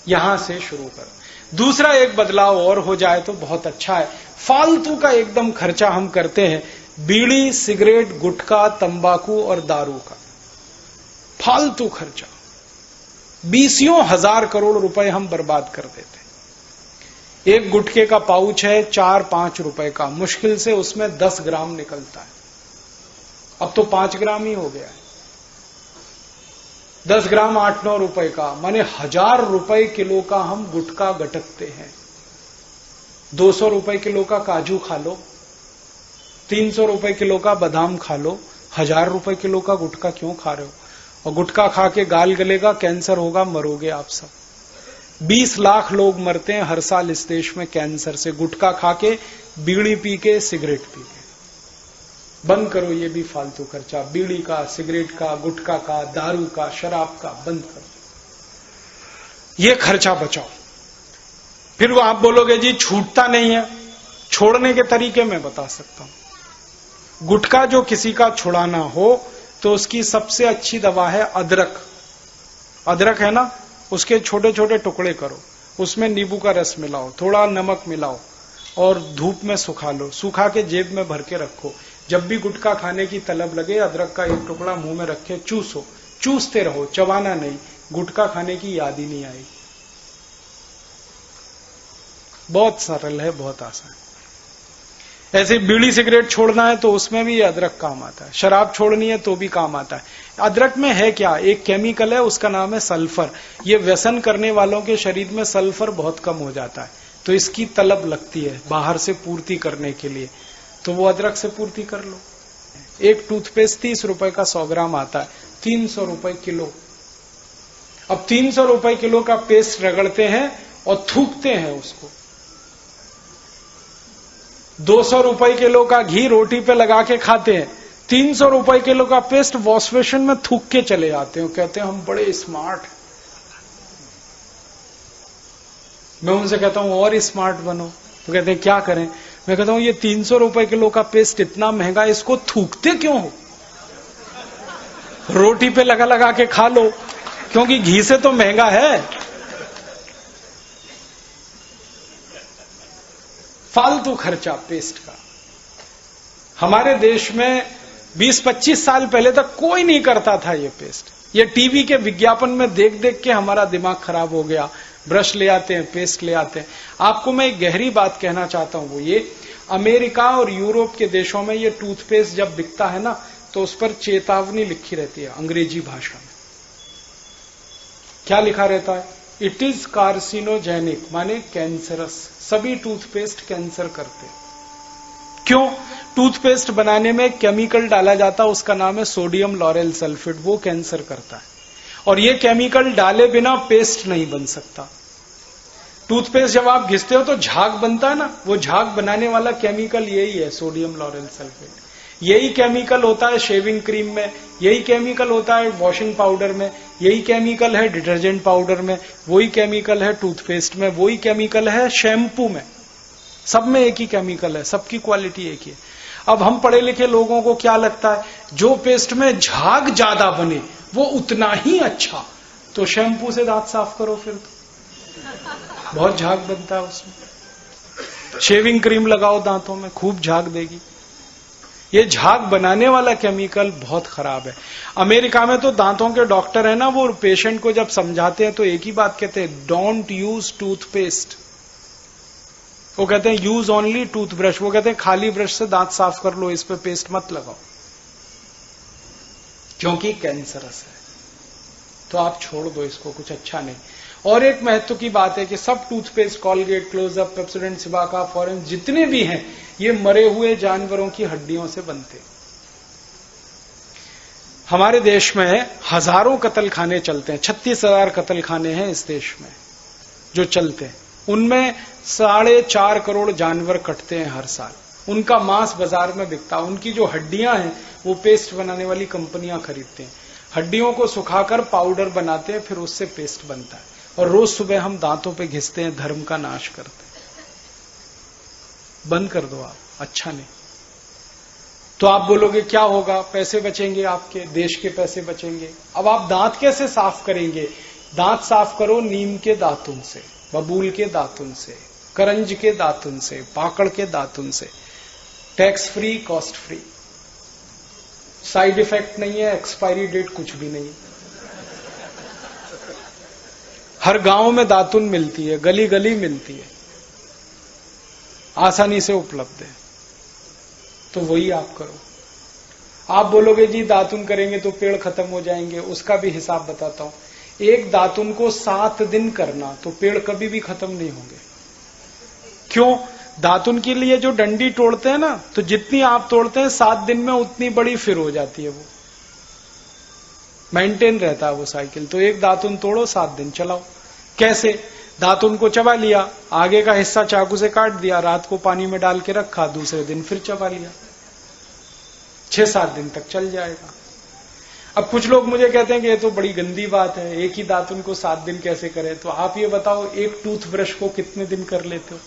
यहां से शुरू करो। दूसरा एक बदलाव और हो जाए तो बहुत अच्छा है। फालतू का एकदम खर्चा हम करते हैं, बीड़ी, सिगरेट, गुटखा, तंबाकू और दारू का फालतू खर्चा। 20,000 करोड़ रुपए हम बर्बाद कर देते हैं। एक गुटखे का पाउच है 4-5 रुपए का, मुश्किल से उसमें 10 ग्राम निकलता है। अब तो 5 ग्राम ही हो गया है। 10 ग्राम 8-9 रुपए का, माने 1000 रुपए किलो का हम गुटखा गटकते हैं। 200 रुपए किलो का काजू खा लो, 300 रुपए किलो का बादाम खा लो, 1000 रुपए किलो का गुटखा क्यों खा रहे हो? और गुटखा खा के गाल गलेगा, कैंसर होगा, मरोगे आप सब। 20 लाख लोग मरते हैं हर साल इस देश में कैंसर से, गुटखा खा के, बीड़ी पी के, सिगरेट पी के। बंद करो ये भी फालतू खर्चा, बीड़ी का, सिगरेट का, गुटखा का, दारू का, शराब का, बंद करो। ये खर्चा बचाओ। फिर वो आप बोलोगे जी छूटता नहीं है। छोड़ने के तरीके मैं बता सकता हूं। गुटखा जो किसी का छुड़ाना हो तो उसकी सबसे अच्छी दवा है अदरक। अदरक है ना, उसके छोटे छोटे टुकड़े करो, उसमें नींबू का रस मिलाओ, थोड़ा नमक मिलाओ और धूप में सुखा लो। सुखा के जेब में भर के रखो। जब भी गुटखा खाने की तलब लगे, अदरक का एक टुकड़ा मुंह में रखे चूसो, चूसते रहो, चबाना नहीं। गुटखा खाने की याद ही नहीं आएगी। बहुत सरल है, बहुत आसान। ऐसे बीड़ी सिगरेट छोड़ना है तो उसमें भी अदरक काम आता है। शराब छोड़नी है तो भी काम आता है। अदरक में है क्या? एक केमिकल है, उसका नाम है सल्फर। ये व्यसन करने वालों के शरीर में सल्फर बहुत कम हो जाता है, तो इसकी तलब लगती है बाहर से पूर्ति करने के लिए, तो वो अदरक से पूर्ति कर लो। एक टूथपेस्ट 30 रुपए का 100 ग्राम आता है, 300 रुपए किलो। अब 300 रुपए किलो का पेस्ट रगड़ते हैं और थूकते हैं उसको। 200 रुपए किलो का घी रोटी पे लगा के खाते हैं। 300 रुपए किलो का पेस्ट वॉश बेसिन में थूक के चले जाते हैं। कहते हैं हम बड़े स्मार्ट। मैं उनसे कहता हूं और स्मार्ट बनो, तो कहते हैं क्या करें? मैं कहता हूं ये 300 रुपए किलो का पेस्ट इतना महंगा, इसको थूकते क्यों हो? रोटी पे लगा लगा के खा लो, क्योंकि घी से तो महंगा है। फालतू खर्चा पेस्ट का। हमारे देश में 20-25 साल पहले तक कोई नहीं करता था ये पेस्ट। ये टीवी के विज्ञापन में देख देख के हमारा दिमाग खराब हो गया। ब्रश ले आते हैं, पेस्ट ले आते हैं। आपको मैं एक गहरी बात कहना चाहता हूं, वो ये, अमेरिका और यूरोप के देशों में ये टूथपेस्ट जब बिकता है ना, तो उस पर चेतावनी लिखी रहती है अंग्रेजी भाषा में। क्या लिखा रहता है? इट इज कार्सिनोजेनिक, माने कैंसरस। सभी टूथपेस्ट कैंसर करते। क्यों? टूथपेस्ट बनाने में केमिकल डाला जाता है, उसका नाम है सोडियम लॉरेल सल्फेट, वो कैंसर करता है। और ये केमिकल डाले बिना पेस्ट नहीं बन सकता। टूथपेस्ट जब आप घिसते हो तो झाग बनता है ना, वो झाग बनाने वाला केमिकल यही है, सोडियम लॉरेल सल्फेट। यही केमिकल होता है शेविंग क्रीम में, यही केमिकल होता है वॉशिंग पाउडर में, यही केमिकल है डिटर्जेंट पाउडर में, वही केमिकल है टूथपेस्ट में, वही केमिकल है शैम्पू में। सब में एक ही केमिकल है, सबकी क्वालिटी एक ही है। अब हम पढ़े लिखे लोगों को क्या लगता है, जो पेस्ट में झाग ज्यादा बने वो उतना ही अच्छा, तो शैम्पू से दांत साफ करो, फिर तो बहुत झाग बनता है उसमें। शेविंग क्रीम लगाओ दांतों में, खूब झाग देगी। ये झाग बनाने वाला केमिकल बहुत खराब है। अमेरिका में तो दांतों के डॉक्टर है ना, वो पेशेंट को जब समझाते हैं तो एक ही बात कहते हैं, डोंट यूज टूथपेस्ट। वो कहते हैं यूज ओनली टूथब्रश। वो कहते हैं खाली ब्रश से दांत साफ कर लो, इस पे पेस्ट मत लगाओ, क्योंकि कैंसरस है। तो आप छोड़ दो इसको, कुछ अच्छा नहीं। और एक महत्व की बात है कि सब toothpaste, Colgate, Closeup, Pepsodent, Cibaca, foreign, जितने भी हैं, ये मरे हुए जानवरों की हड्डियों से बनते। हमारे देश में हजारों कत्ल खाने चलते हैं, 36,000 कत्ल खाने हैं इस देश में जो चलते हैं। उनमें 4.5 करोड़ जानवर कटते हैं हर साल। उनका मांस बाजार में बिकता है। उनकी जो हड्डियां हैं वो पेस्ट बनाने वाली कंपनियां खरीदते हैं। हड्डियों को सुखाकर पाउडर बनाते हैं, फिर उससे पेस्ट बनता है। और रोज सुबह हम दांतों पे घिसते हैं, धर्म का नाश करते हैं। बंद कर दो आप, अच्छा नहीं। तो आप बोलोगे क्या होगा? पैसे बचेंगे, आपके देश के पैसे बचेंगे। अब आप दांत कैसे साफ करेंगे? दांत साफ करो नीम के दातुन से, बबूल के दातुन से, करंज के दातुन से, पाकड़ के दातुन से। Tax free, cost free, side effect नहीं है, एक्सपायरी डेट कुछ भी नहीं। हर गांव में दातुन मिलती है, गली गली मिलती है, आसानी से उपलब्ध है। तो वही आप करो। आप बोलोगे जी दातुन करेंगे तो पेड़ खत्म हो जाएंगे, उसका भी हिसाब बताता हूं। एक दातुन को 7 दिन करना, तो पेड़ कभी भी खत्म नहीं होंगे। क्यों? दातुन के लिए जो डंडी तोड़ते हैं ना, तो जितनी आप तोड़ते हैं 7 दिन में उतनी बड़ी फिर हो जाती है, वो मेंटेन रहता है वो साइकिल। तो एक दातुन तोड़ो, 7 दिन चलाओ। कैसे? दातुन को चबा लिया, आगे का हिस्सा चाकू से काट दिया, रात को पानी में डाल के रखा, दूसरे दिन फिर चबा लिया, 6-7 दिन तक चल जाएगा। अब कुछ लोग मुझे कहते हैं कि ये तो बड़ी गंदी बात है, एक ही दातुन को 7 दिन कैसे करें? तो आप ये बताओ, एक टूथब्रश को कितने दिन कर लेते हो?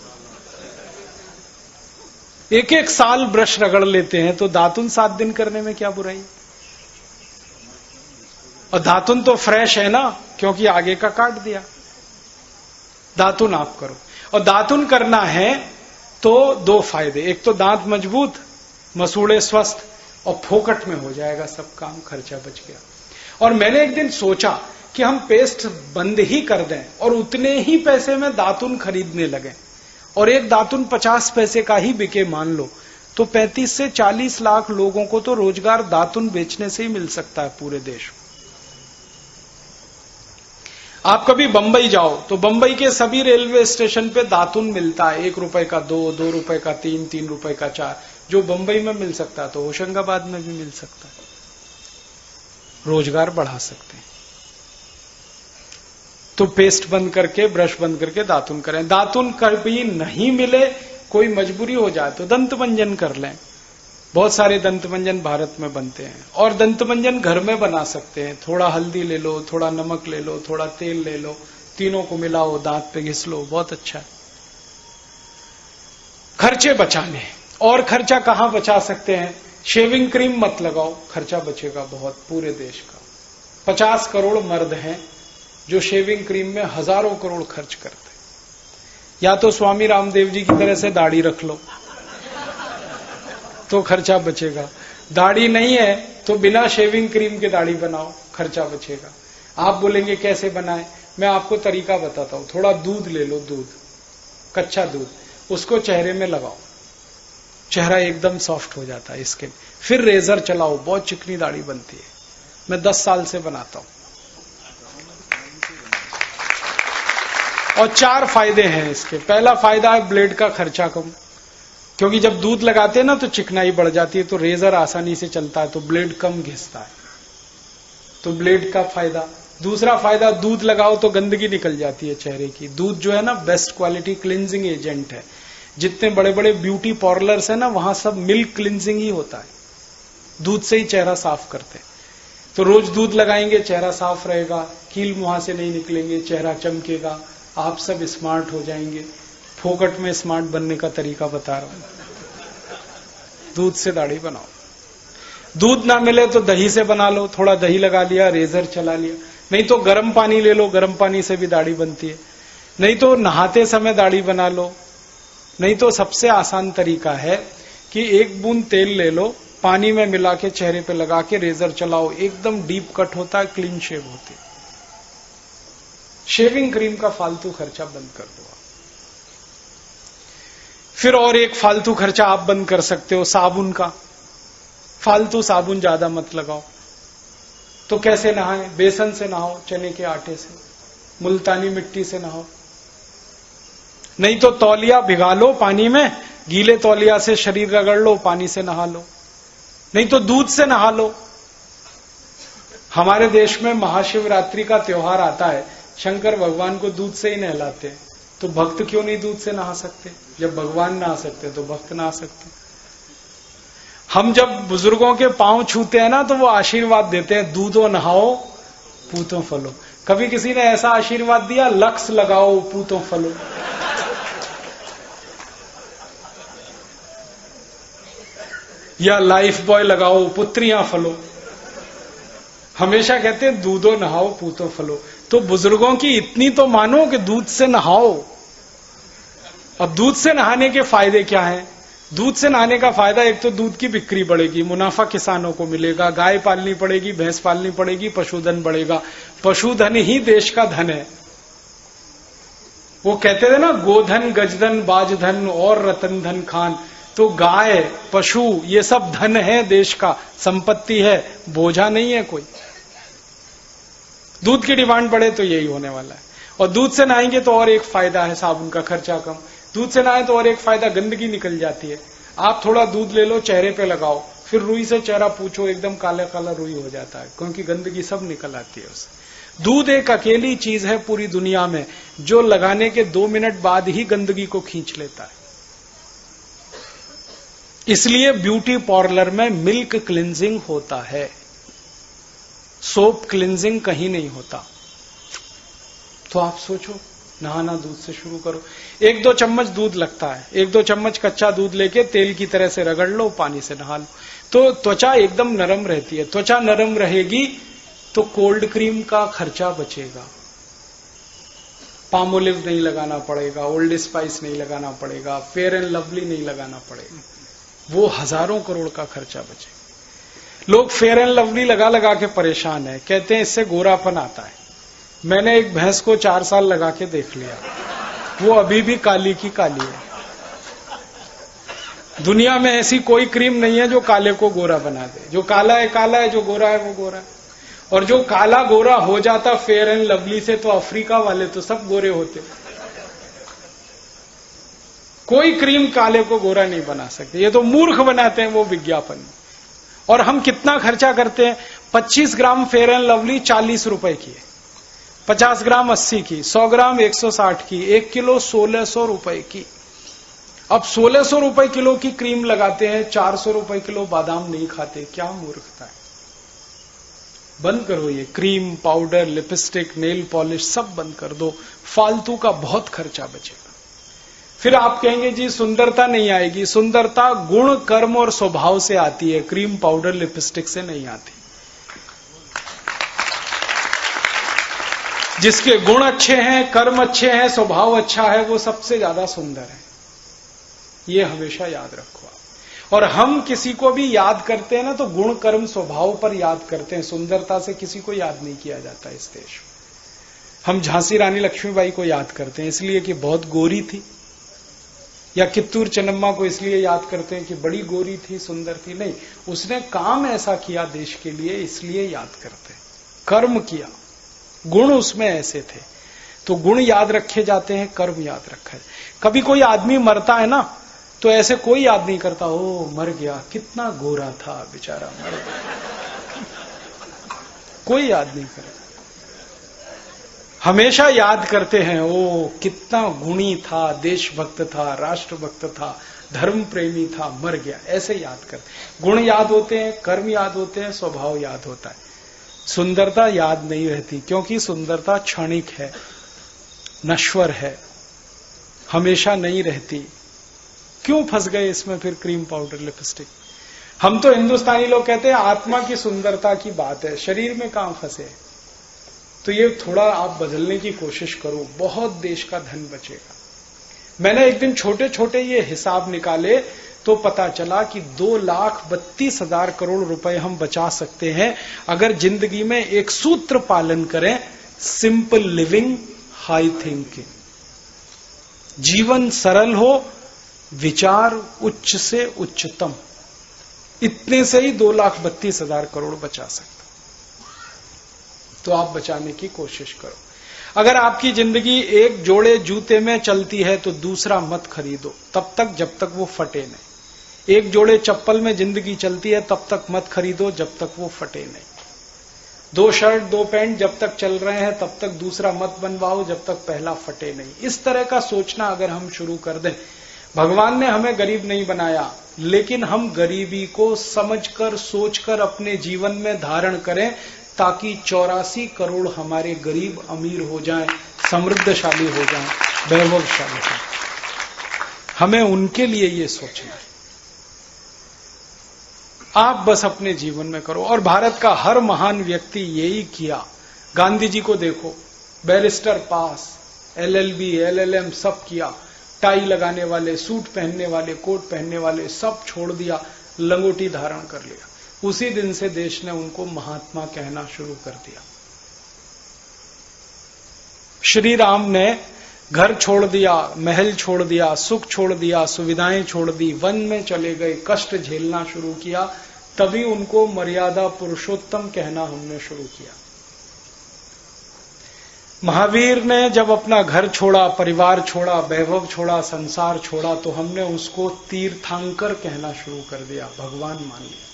1-1 साल ब्रश रगड़ लेते हैं, तो दातुन 7 दिन करने में क्या बुराई? और दातुन तो फ्रेश है ना, क्योंकि आगे का काट दिया। दातुन आप करो। और दातुन करना है तो 2 फायदे, एक तो दांत मजबूत, मसूड़े स्वस्थ, और फोकट में हो जाएगा सब काम, खर्चा बच गया। और मैंने एक दिन सोचा कि हम पेस्ट बंद ही कर दें और उतने ही पैसे में दातुन खरीदने लगे, और एक दातुन 50 पैसे का ही बिके मान लो, तो 35 से 40 लाख लोगों को तो रोजगार दातुन बेचने से ही मिल सकता है पूरे देश में। आप कभी बंबई जाओ तो बंबई के सभी रेलवे स्टेशन पे दातुन मिलता है, 1 रुपए का 2, 2 रुपए का 3, 3 रुपए का 4। जो बंबई में मिल सकता है तो होशंगाबाद में भी मिल सकता है। रोजगार बढ़ा सकते हैं। तो पेस्ट बंद करके, ब्रश बंद करके दातुन करें। दातुन कभी नहीं मिले, कोई मजबूरी हो जाए तो दंतमंजन कर लें। बहुत सारे दंतमंजन भारत में बनते हैं, और दंतमंजन घर में बना सकते हैं। थोड़ा हल्दी ले लो, थोड़ा नमक ले लो, थोड़ा तेल ले लो, तीनों को मिलाओ, दांत पे घिस लो, बहुत अच्छा है। खर्चे बचाने, और खर्चा कहां बचा सकते हैं? शेविंग क्रीम मत लगाओ, खर्चा बचेगा बहुत पूरे देश का। 50 करोड़ मर्द हैं जो शेविंग क्रीम में हजारों करोड़ खर्च करते। या तो स्वामी रामदेव जी की तरह से दाढ़ी रख लो तो खर्चा बचेगा, दाढ़ी नहीं है तो बिना शेविंग क्रीम के दाढ़ी बनाओ, खर्चा बचेगा। आप बोलेंगे कैसे बनाए, मैं आपको तरीका बताता हूं। थोड़ा दूध ले लो, दूध, कच्चा दूध, उसको चेहरे में लगाओ, चेहरा एकदम सॉफ्ट हो जाता है स्किन। फिर रेजर चलाओ, बहुत चिकनी दाढ़ी बनती है। मैं 10 साल से बनाता हूं और 4 फायदे हैं इसके। पहला फायदा है ब्लेड का खर्चा कम, क्योंकि जब दूध लगाते हैं ना तो चिकनाई बढ़ जाती है, तो रेजर आसानी से चलता है, तो ब्लेड कम घिसता है, तो ब्लेड का फायदा। दूसरा फायदा, दूध लगाओ तो गंदगी निकल जाती है चेहरे की। दूध जो है ना बेस्ट क्वालिटी क्लिंजिंग एजेंट है। जितने बड़े बड़े ब्यूटी पार्लर्स है ना वहां सब मिल्क क्लिंजिंग ही होता है, दूध से ही चेहरा साफ करते हैं। तो रोज दूध लगाएंगे, चेहरा साफ रहेगा, कील मुहां से नहीं निकलेंगे, चेहरा चमकेगा, आप सब स्मार्ट हो जाएंगे। फोकट में स्मार्ट बनने का तरीका बता रहा हूं। दूध से दाढ़ी बनाओ। दूध ना मिले तो दही से बना लो, थोड़ा दही लगा लिया, रेजर चला लिया। नहीं तो गर्म पानी ले लो, गर्म पानी से भी दाढ़ी बनती है। नहीं तो नहाते समय दाढ़ी बना लो। नहीं तो सबसे आसान तरीका है कि 1 बूंद तेल ले लो, पानी में मिला के चेहरे पे लगा के रेजर चलाओ, एकदम डीप कट होता है, क्लीन शेव होती है। शेविंग क्रीम का फालतू खर्चा बंद कर दो। फिर और एक फालतू खर्चा आप बंद कर सकते हो, साबुन का। फालतू साबुन ज्यादा मत लगाओ। तो कैसे नहाएं? बेसन से नहाओ, चने के आटे से, मुल्तानी मिट्टी से नहाओ। नहीं तो तौलिया भिगा लो पानी में, गीले तौलिया से शरीर रगड़ लो, पानी से नहा लो। नहीं तो दूध से नहा लो। हमारे देश में महाशिवरात्रि का त्योहार आता है, शंकर भगवान को दूध से ही नहलाते हैं। तो भक्त क्यों नहीं दूध से नहा सकते? जब भगवान नहा सकते तो भक्त नहा सकते। हम जब बुजुर्गों के पांव छूते हैं ना तो वो आशीर्वाद देते हैं, दूधो नहाओ पूतों फलो। कभी किसी ने ऐसा आशीर्वाद दिया, लक्स लगाओ पूतों फलो? या लाइफ बॉय लगाओ पुत्रियां फलो? हमेशा कहते हैं दूधो नहाओ पूतों फलो। तो बुजुर्गों की इतनी तो मानो कि दूध से नहाओ। अब दूध से नहाने के फायदे क्या हैं? दूध से नहाने का फायदा, एक तो दूध की बिक्री बढ़ेगी, मुनाफा किसानों को मिलेगा, गाय पालनी पड़ेगी, भैंस पालनी पड़ेगी, पशुधन बढ़ेगा। पशुधन ही देश का धन है। वो कहते थे ना, गोधन गजधन बाजधन और रतन धन खान। तो गाय, पशु, ये सब धन है, देश का संपत्ति है, बोझा नहीं है कोई। दूध की डिमांड बढ़े तो यही होने वाला है। और दूध से नहाएंगे तो और एक फायदा है, साबुन का खर्चा कम। दूध से नहाए तो और एक फायदा, गंदगी निकल जाती है। आप थोड़ा दूध ले लो, चेहरे पे लगाओ, फिर रुई से चेहरा पूछो, एकदम काला काला रुई हो जाता है, क्योंकि गंदगी सब निकल आती है उससे। दूध एक अकेली चीज है पूरी दुनिया में जो लगाने के 2 मिनट बाद ही गंदगी को खींच लेता है। इसलिए ब्यूटी पार्लर में मिल्क क्लिंजिंग होता है, सोप क्लिंजिंग कहीं नहीं होता। तो आप सोचो, नहाना दूध से शुरू करो। 1-2 चम्मच दूध लगता है, 1-2 चम्मच कच्चा दूध लेके तेल की तरह से रगड़ लो, पानी से नहा लो, तो त्वचा एकदम नरम रहती है। त्वचा नरम रहेगी तो कोल्ड क्रीम का खर्चा बचेगा, पामोलिव नहीं लगाना पड़ेगा, ओल्ड स्पाइस नहीं लगाना पड़ेगा, फेयर एंड लवली नहीं लगाना पड़ेगा। वो हजारों करोड़ का खर्चा बचेगा। लोग फेयर एंड लवली लगा लगा के परेशान है, कहते हैं इससे गोरापन आता है। मैंने एक भैंस को 4 साल लगा के देख लिया, वो अभी भी काली की काली है। दुनिया में ऐसी कोई क्रीम नहीं है जो काले को गोरा बना दे। जो काला है काला है, जो गोरा है वो गोरा है। और जो काला गोरा हो जाता फेयर एंड लवली से, तो अफ्रीका वाले तो सब गोरे होते। कोई क्रीम काले को गोरा नहीं बना सकते, ये तो मूर्ख बनाते हैं वो विज्ञापन। और हम कितना खर्चा करते हैं? 25 ग्राम फेयर एंड लवली 40 रुपए की है, 50 ग्राम 80 की, 100 ग्राम 160 की, 1 किलो 1600 रुपए की। अब 1600 रुपए किलो की क्रीम लगाते हैं, 400 रुपए किलो बादाम नहीं खाते। क्या मूर्खता है। बंद करो ये cream, powder, lipstick, nail polish सब बंद कर दो। फालतू का बहुत खर्चा बचेगा। फिर आप कहेंगे जी सुंदरता नहीं आएगी। सुंदरता गुण, कर्म और स्वभाव से आती है, क्रीम पाउडर लिपस्टिक से नहीं आती। जिसके गुण अच्छे हैं, कर्म अच्छे हैं, स्वभाव अच्छा है, वो सबसे ज्यादा सुंदर है। ये हमेशा याद रखो आप। और हम किसी को भी याद करते हैं ना, तो गुण, कर्म, स्वभाव पर याद करते हैं, सुंदरता से किसी को याद नहीं किया जाता इस देश में। हम झांसी रानी लक्ष्मीबाई को याद करते हैं इसलिए कि बहुत गोरी थी, या कित्तूर चन्नम्मा को इसलिए याद करते हैं कि बड़ी गोरी थी, सुंदर थी। नहीं, उसने काम ऐसा किया देश के लिए, इसलिए याद करते हैं। कर्म किया, गुण उसमें ऐसे थे, तो गुण याद रखे जाते हैं, कर्म याद रखा है। कभी कोई आदमी मरता है ना, तो ऐसे कोई याद नहीं करता, ओ मर गया, कितना गोरा था बेचारा, मर गया। कोई याद नहीं करता। हमेशा याद करते हैं, ओ कितना गुणी था, देशभक्त था, राष्ट्रभक्त था, धर्म प्रेमी था, मर गया, ऐसे याद करते। गुण याद होते हैं, कर्म याद होते हैं, स्वभाव याद होता है। सुंदरता याद नहीं रहती, क्योंकि सुंदरता क्षणिक है, नश्वर है, हमेशा नहीं रहती। क्यों फंस गए इसमें फिर क्रीम पाउडर लिपस्टिक? हम तो हिंदुस्तानी लोग कहते हैं आत्मा की सुंदरता की बात है, शरीर में कहां फंसे। तो ये थोड़ा आप बदलने की कोशिश करो, बहुत देश का धन बचेगा। मैंने एक दिन छोटे छोटे ये हिसाब निकाले तो पता चला कि 2,32,000 करोड़ रुपए हम बचा सकते हैं अगर जिंदगी में एक सूत्र पालन करें, सिंपल लिविंग, हाई थिंकिंग। जीवन सरल हो, विचार उच्च से उच्चतम, इतने से ही 2,32,000 करोड़ बचा सकते। तो आप बचाने की कोशिश करो। अगर आपकी जिंदगी एक जोड़े जूते में चलती है तो दूसरा मत खरीदो, तब तक जब तक वो फटे नहीं। एक जोड़े चप्पल में जिंदगी चलती है तब तक मत खरीदो जब तक वो फटे नहीं। 2 शर्ट 2 पैंट जब तक चल रहे हैं तब तक दूसरा मत बनवाओ जब तक पहला फटे नहीं। इस तरह का सोचना अगर हम शुरू कर दें, भगवान ने हमें गरीब नहीं बनाया, लेकिन हम गरीबी को समझकर, सोचकर अपने जीवन में धारण करें, ताकि 84 करोड़ हमारे गरीब अमीर हो जाएं, समृद्धशाली हो जाएं, वैभवशाली हो जाएं। हमें उनके लिए ये सोचना है। आप बस अपने जीवन में करो। और भारत का हर महान व्यक्ति यही किया। गांधी जी को देखो, बैरिस्टर पास, LLB, LLM सब किया, टाई लगाने वाले, सूट पहनने वाले, कोट पहनने वाले सब छोड़ दिया, लंगोटी धारण कर लिया। उसी दिन से देश ने उनको महात्मा कहना शुरू कर दिया। श्री राम ने घर छोड़ दिया, महल छोड़ दिया, सुख छोड़ दिया, सुविधाएं छोड़ दी, वन में चले गए, कष्ट झेलना शुरू किया, तभी उनको मर्यादा पुरुषोत्तम कहना हमने शुरू किया। महावीर ने जब अपना घर छोड़ा, परिवार छोड़ा, वैभव छोड़ा, संसार छोड़ा, तो हमने उसको तीर्थंकर कहना शुरू कर दिया, भगवान मान लिया।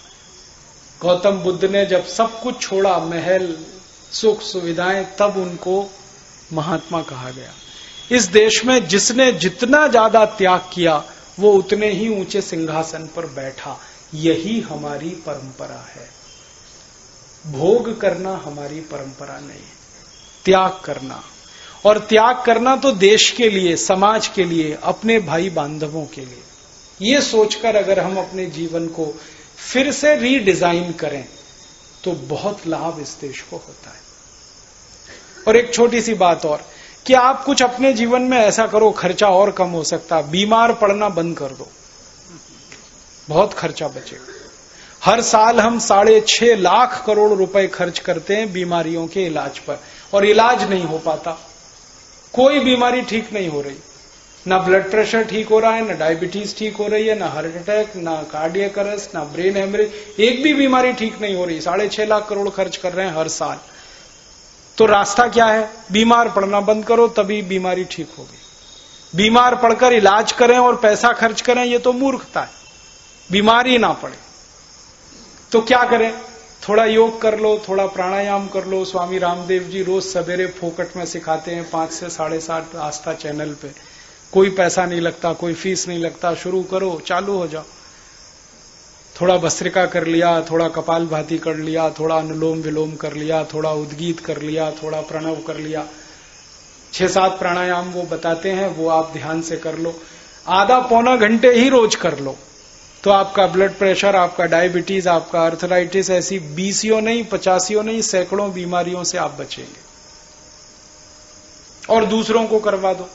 गौतम बुद्ध ने जब सब कुछ छोड़ा, महल, सुख, सुविधाएं, तब उनको महात्मा कहा गया। इस देश में जिसने जितना ज्यादा त्याग किया वो उतने ही ऊंचे सिंहासन पर बैठा। यही हमारी परंपरा है। भोग करना हमारी परंपरा नहीं है, त्याग करना। और त्याग करना तो देश के लिए, समाज के लिए, अपने भाई बांधवों के लिए। ये सोचकर अगर हम अपने जीवन को फिर से रीडिजाइन करें तो बहुत लाभ इस देश को होता है। और एक छोटी सी बात और, कि आप कुछ अपने जीवन में ऐसा करो, खर्चा और कम हो सकता है। बीमार पड़ना बंद कर दो, बहुत खर्चा बचेगा। हर साल हम 6.5 लाख करोड़ रुपए खर्च करते हैं बीमारियों के इलाज पर, और इलाज नहीं हो पाता। कोई बीमारी ठीक नहीं हो रही, ना ब्लड प्रेशर ठीक हो रहा है, ना डायबिटीज ठीक हो रही है, ना हार्ट अटैक, ना कार्डियक अरेस्ट, ना ब्रेन हेमरेज, एक भी बीमारी ठीक नहीं हो रही। 6.5 लाख करोड़ खर्च कर रहे हैं हर साल। तो रास्ता क्या है? बीमार पड़ना बंद करो, तभी बीमारी ठीक होगी। बीमार पड़कर इलाज करें और पैसा खर्च करें, ये तो मूर्खता है। बीमारी ना पड़े तो क्या करें? थोड़ा योग कर लो, थोड़ा प्राणायाम कर लो। स्वामी रामदेव जी रोज सवेरे फोकट में सिखाते हैं 5 से 7:30 आस्था चैनल पे। कोई पैसा नहीं लगता, कोई फीस नहीं लगता। शुरू करो, चालू हो जाओ। थोड़ा भस्त्रिका कर लिया, थोड़ा कपाल भाती कर लिया, थोड़ा अनुलोम विलोम कर लिया, थोड़ा उद्गीत कर लिया, थोड़ा प्रणव कर लिया। 6-7 प्राणायाम वो बताते हैं, वो आप ध्यान से कर लो। आधा पौना घंटे ही रोज कर लो तो आपका ब्लड प्रेशर, आपका डायबिटीज, आपका आर्थराइटिस, ऐसी 20 नहीं 50 नहीं सैकड़ों बीमारियों से आप बचेंगे और दूसरों को करवा दो।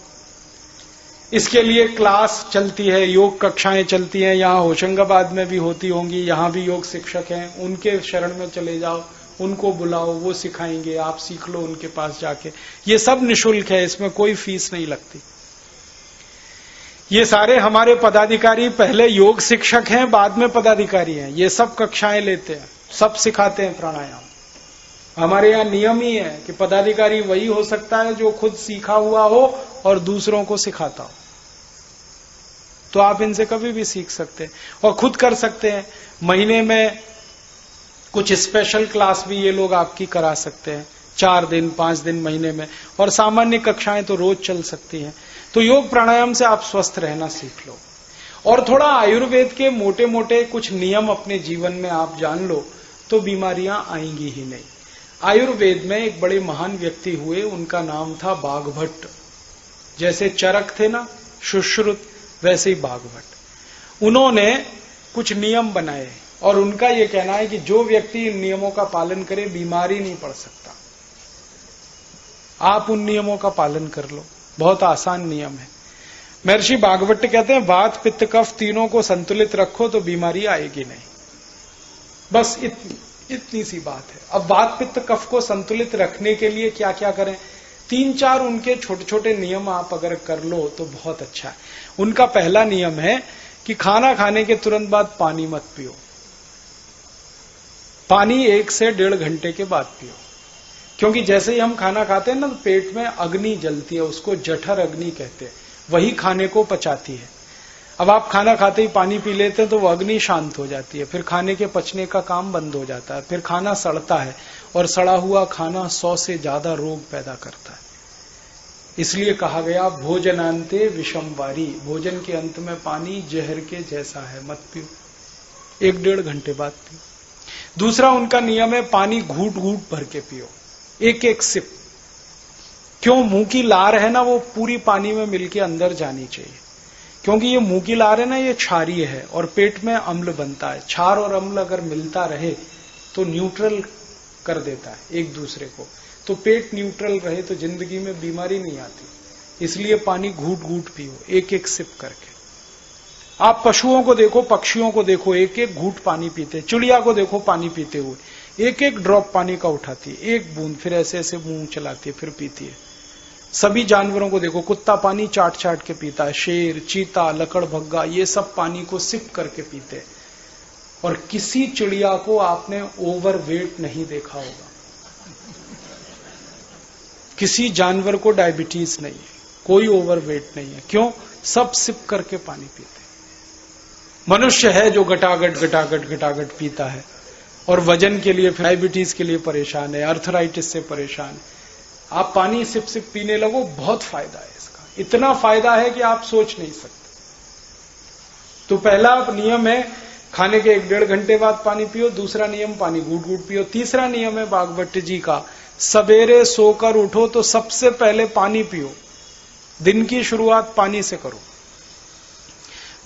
इसके लिए क्लास चलती है, योग कक्षाएं चलती हैं, यहां होशंगाबाद में भी होती होंगी, यहां भी योग शिक्षक हैं, उनके शरण में चले जाओ, उनको बुलाओ, वो सिखाएंगे, आप सीख लो उनके पास जाके। ये सब निशुल्क है, इसमें कोई फीस नहीं लगती। ये सारे हमारे पदाधिकारी पहले योग शिक्षक हैं, बाद में पदाधिकारी हैं। ये सब कक्षाएं लेते हैं, सब सिखाते हैं प्राणायाम। हमारे यहाँ नियम ही है कि पदाधिकारी वही हो सकता है जो खुद सीखा हुआ हो और दूसरों को सिखाता हो। तो आप इनसे कभी भी सीख सकते हैं और खुद कर सकते हैं। महीने में कुछ स्पेशल क्लास भी ये लोग आपकी करा सकते हैं, 4 दिन 5 दिन महीने में, और सामान्य कक्षाएं तो रोज चल सकती हैं। तो योग प्राणायाम से आप स्वस्थ रहना सीख लो और थोड़ा आयुर्वेद के मोटे मोटे कुछ नियम अपने जीवन में आप जान लो तो बीमारियां आएंगी ही नहीं। आयुर्वेद में एक बड़े महान व्यक्ति हुए, उनका नाम था बाघभट्ट। जैसे चरक थे ना सुश्रुत, वैसे ही बाघभट्ट। उन्होंने कुछ नियम बनाए और उनका यह कहना है कि जो व्यक्ति इन नियमों का पालन करे बीमारी नहीं पड़ सकता। आप उन नियमों का पालन कर लो, बहुत आसान नियम है। महर्षि बाघभट्ट कहते हैं वात पित्त कफ तीनों को संतुलित रखो तो बीमारी आएगी नहीं। बस इतनी सी बात है। अब वात पित्त कफ को संतुलित रखने के लिए क्या क्या करें, 3-4 उनके छोटे छोटे नियम आप अगर कर लो तो बहुत अच्छा है। उनका पहला नियम है कि खाना खाने के तुरंत बाद पानी मत पियो। पानी 1 से 1.5 घंटे के बाद पियो, क्योंकि जैसे ही हम खाना खाते हैं ना तो पेट में अग्नि जलती है, उसको जठर अग्नि कहते हैं, वही खाने को पचाती है। अब आप खाना खाते ही पानी पी लेते हैं तो वो अग्नि शांत हो जाती है, फिर खाने के पचने का काम बंद हो जाता है, फिर खाना सड़ता है और सड़ा हुआ खाना 100 से ज्यादा रोग पैदा करता है। इसलिए कहा गया भोजनांते विषमवारी, भोजन के अंत में पानी जहर के जैसा है, मत पियो, 1-1.5 घंटे बाद पियो। दूसरा उनका नियम है पानी घूट घूट भर के पियो, 1-1 सिप। क्यों? मुंह की लार है ना वो पूरी पानी में मिलके अंदर जानी चाहिए, क्योंकि ये मुंह की लार है ना ये क्षारीय है और पेट में अम्ल बनता है। क्षार और अम्ल अगर मिलता रहे तो न्यूट्रल कर देता है एक दूसरे को, तो पेट न्यूट्रल रहे तो जिंदगी में बीमारी नहीं आती। इसलिए पानी घूट घूट पियो, 1-1 सिप करके। आप पशुओं को देखो, पक्षियों को देखो, 1-1 घूट पानी पीते। चिड़िया को देखो पानी पीते हुए, 1-1 ड्रॉप पानी का उठाती है, 1 बूंद, फिर ऐसे ऐसे मुंह चलाती है, फिर पीती है। सभी जानवरों को देखो, कुत्ता पानी चाट चाट के पीता है, शेर, चीता, लकड़भग्गा, ये सब पानी को सिप करके पीते हैं। और किसी चिड़िया को आपने ओवरवेट नहीं देखा होगा, किसी जानवर को डायबिटीज नहीं है, कोई ओवरवेट नहीं है। क्यों? सब सिप करके पानी पीते। मनुष्य है जो घटाघट पीता है और वजन के लिए, डायबिटीज के लिए परेशान है, अर्थराइटिस से परेशान है। आप पानी सिप सिप पीने लगो, बहुत फायदा है इसका, इतना फायदा है कि आप सोच नहीं सकते। तो पहला नियम है खाने के 1-1.5 घंटे बाद पानी पियो। दूसरा नियम पानी घूट घूट पियो। तीसरा नियम है बाघभट्ट जी का, सवेरे सोकर उठो तो सबसे पहले पानी पियो। दिन की शुरुआत पानी से करो,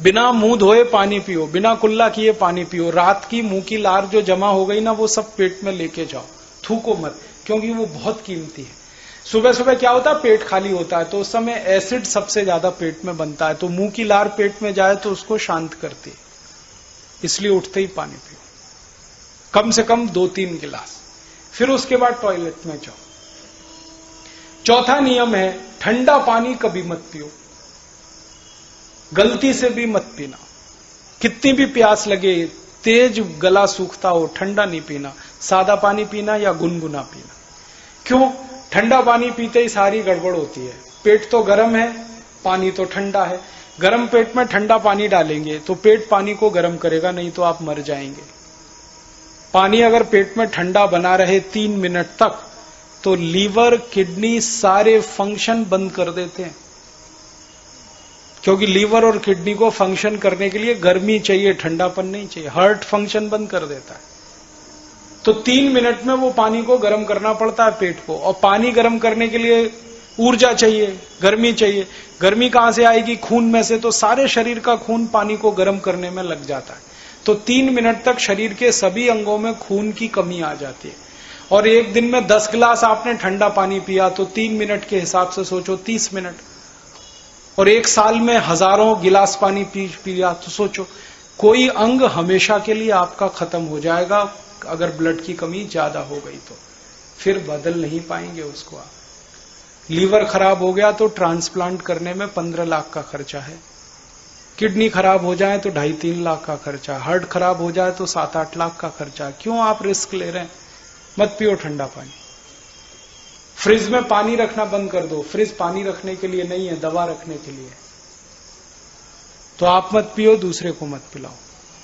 बिना मुंह धोए पानी पियो, बिना कुल्ला किए पानी पियो। रात की मुंह की लार जो जमा हो गई ना वो सब पेट में लेके जाओ, थूको मत, क्योंकि वो बहुत कीमती है। सुबह सुबह क्या होता है, पेट खाली होता है तो उस समय एसिड सबसे ज्यादा पेट में बनता है, तो मुंह की लार पेट में जाए तो उसको शांत करती है। इसलिए उठते ही पानी पियो, कम से कम 2-3 गिलास। फिर उसके बाद टॉयलेट में जाओ। चौथा नियम है ठंडा पानी कभी मत पियो, गलती से भी मत पीना। कितनी भी प्यास लगे, तेज गला सूखता हो, ठंडा नहीं पीना, सादा पानी पीना या गुनगुना पीना। क्यों? ठंडा पानी पीते ही सारी गड़बड़ होती है। पेट तो गर्म है, पानी तो ठंडा है। गर्म पेट में ठंडा पानी डालेंगे तो पेट पानी को गर्म करेगा, नहीं तो आप मर जाएंगे। पानी अगर पेट में ठंडा बना रहे 3 मिनट तक तो लीवर, किडनी सारे फंक्शन बंद कर देते हैं, क्योंकि लीवर और किडनी को फंक्शन करने के लिए गर्मी चाहिए, ठंडापन नहीं चाहिए। हार्ट फंक्शन बंद कर देता है। तो 3 मिनट में वो पानी को गर्म करना पड़ता है पेट को। और पानी गर्म करने के लिए ऊर्जा चाहिए, गर्मी चाहिए। गर्मी कहां से आएगी? खून में से। तो सारे शरीर का खून पानी को गर्म करने में लग जाता है। तो 3 मिनट तक शरीर के सभी अंगों में खून की कमी आ जाती है। और एक दिन में 10 गिलास आपने ठंडा पानी पिया तो 3 मिनट के हिसाब से सोचो 30 मिनट। और एक साल में हजारों गिलास पानी पिया तो सोचो, कोई अंग हमेशा के लिए आपका खत्म हो जाएगा। अगर ब्लड की कमी ज्यादा हो गई तो फिर बदल नहीं पाएंगे उसको आप। लीवर खराब हो गया तो ट्रांसप्लांट करने में 15 लाख का खर्चा है। किडनी खराब हो जाए तो 2.5-3 लाख का खर्चा। हार्ट खराब हो जाए तो 7-8 लाख का खर्चा। क्यों आप रिस्क ले रहे हैं? मत पियो ठंडा पानी। फ्रिज में पानी रखना बंद कर दो। फ्रिज पानी रखने के लिए नहीं है, दवा रखने के लिए। तो आप मत पियो, दूसरे को मत पिलाओ।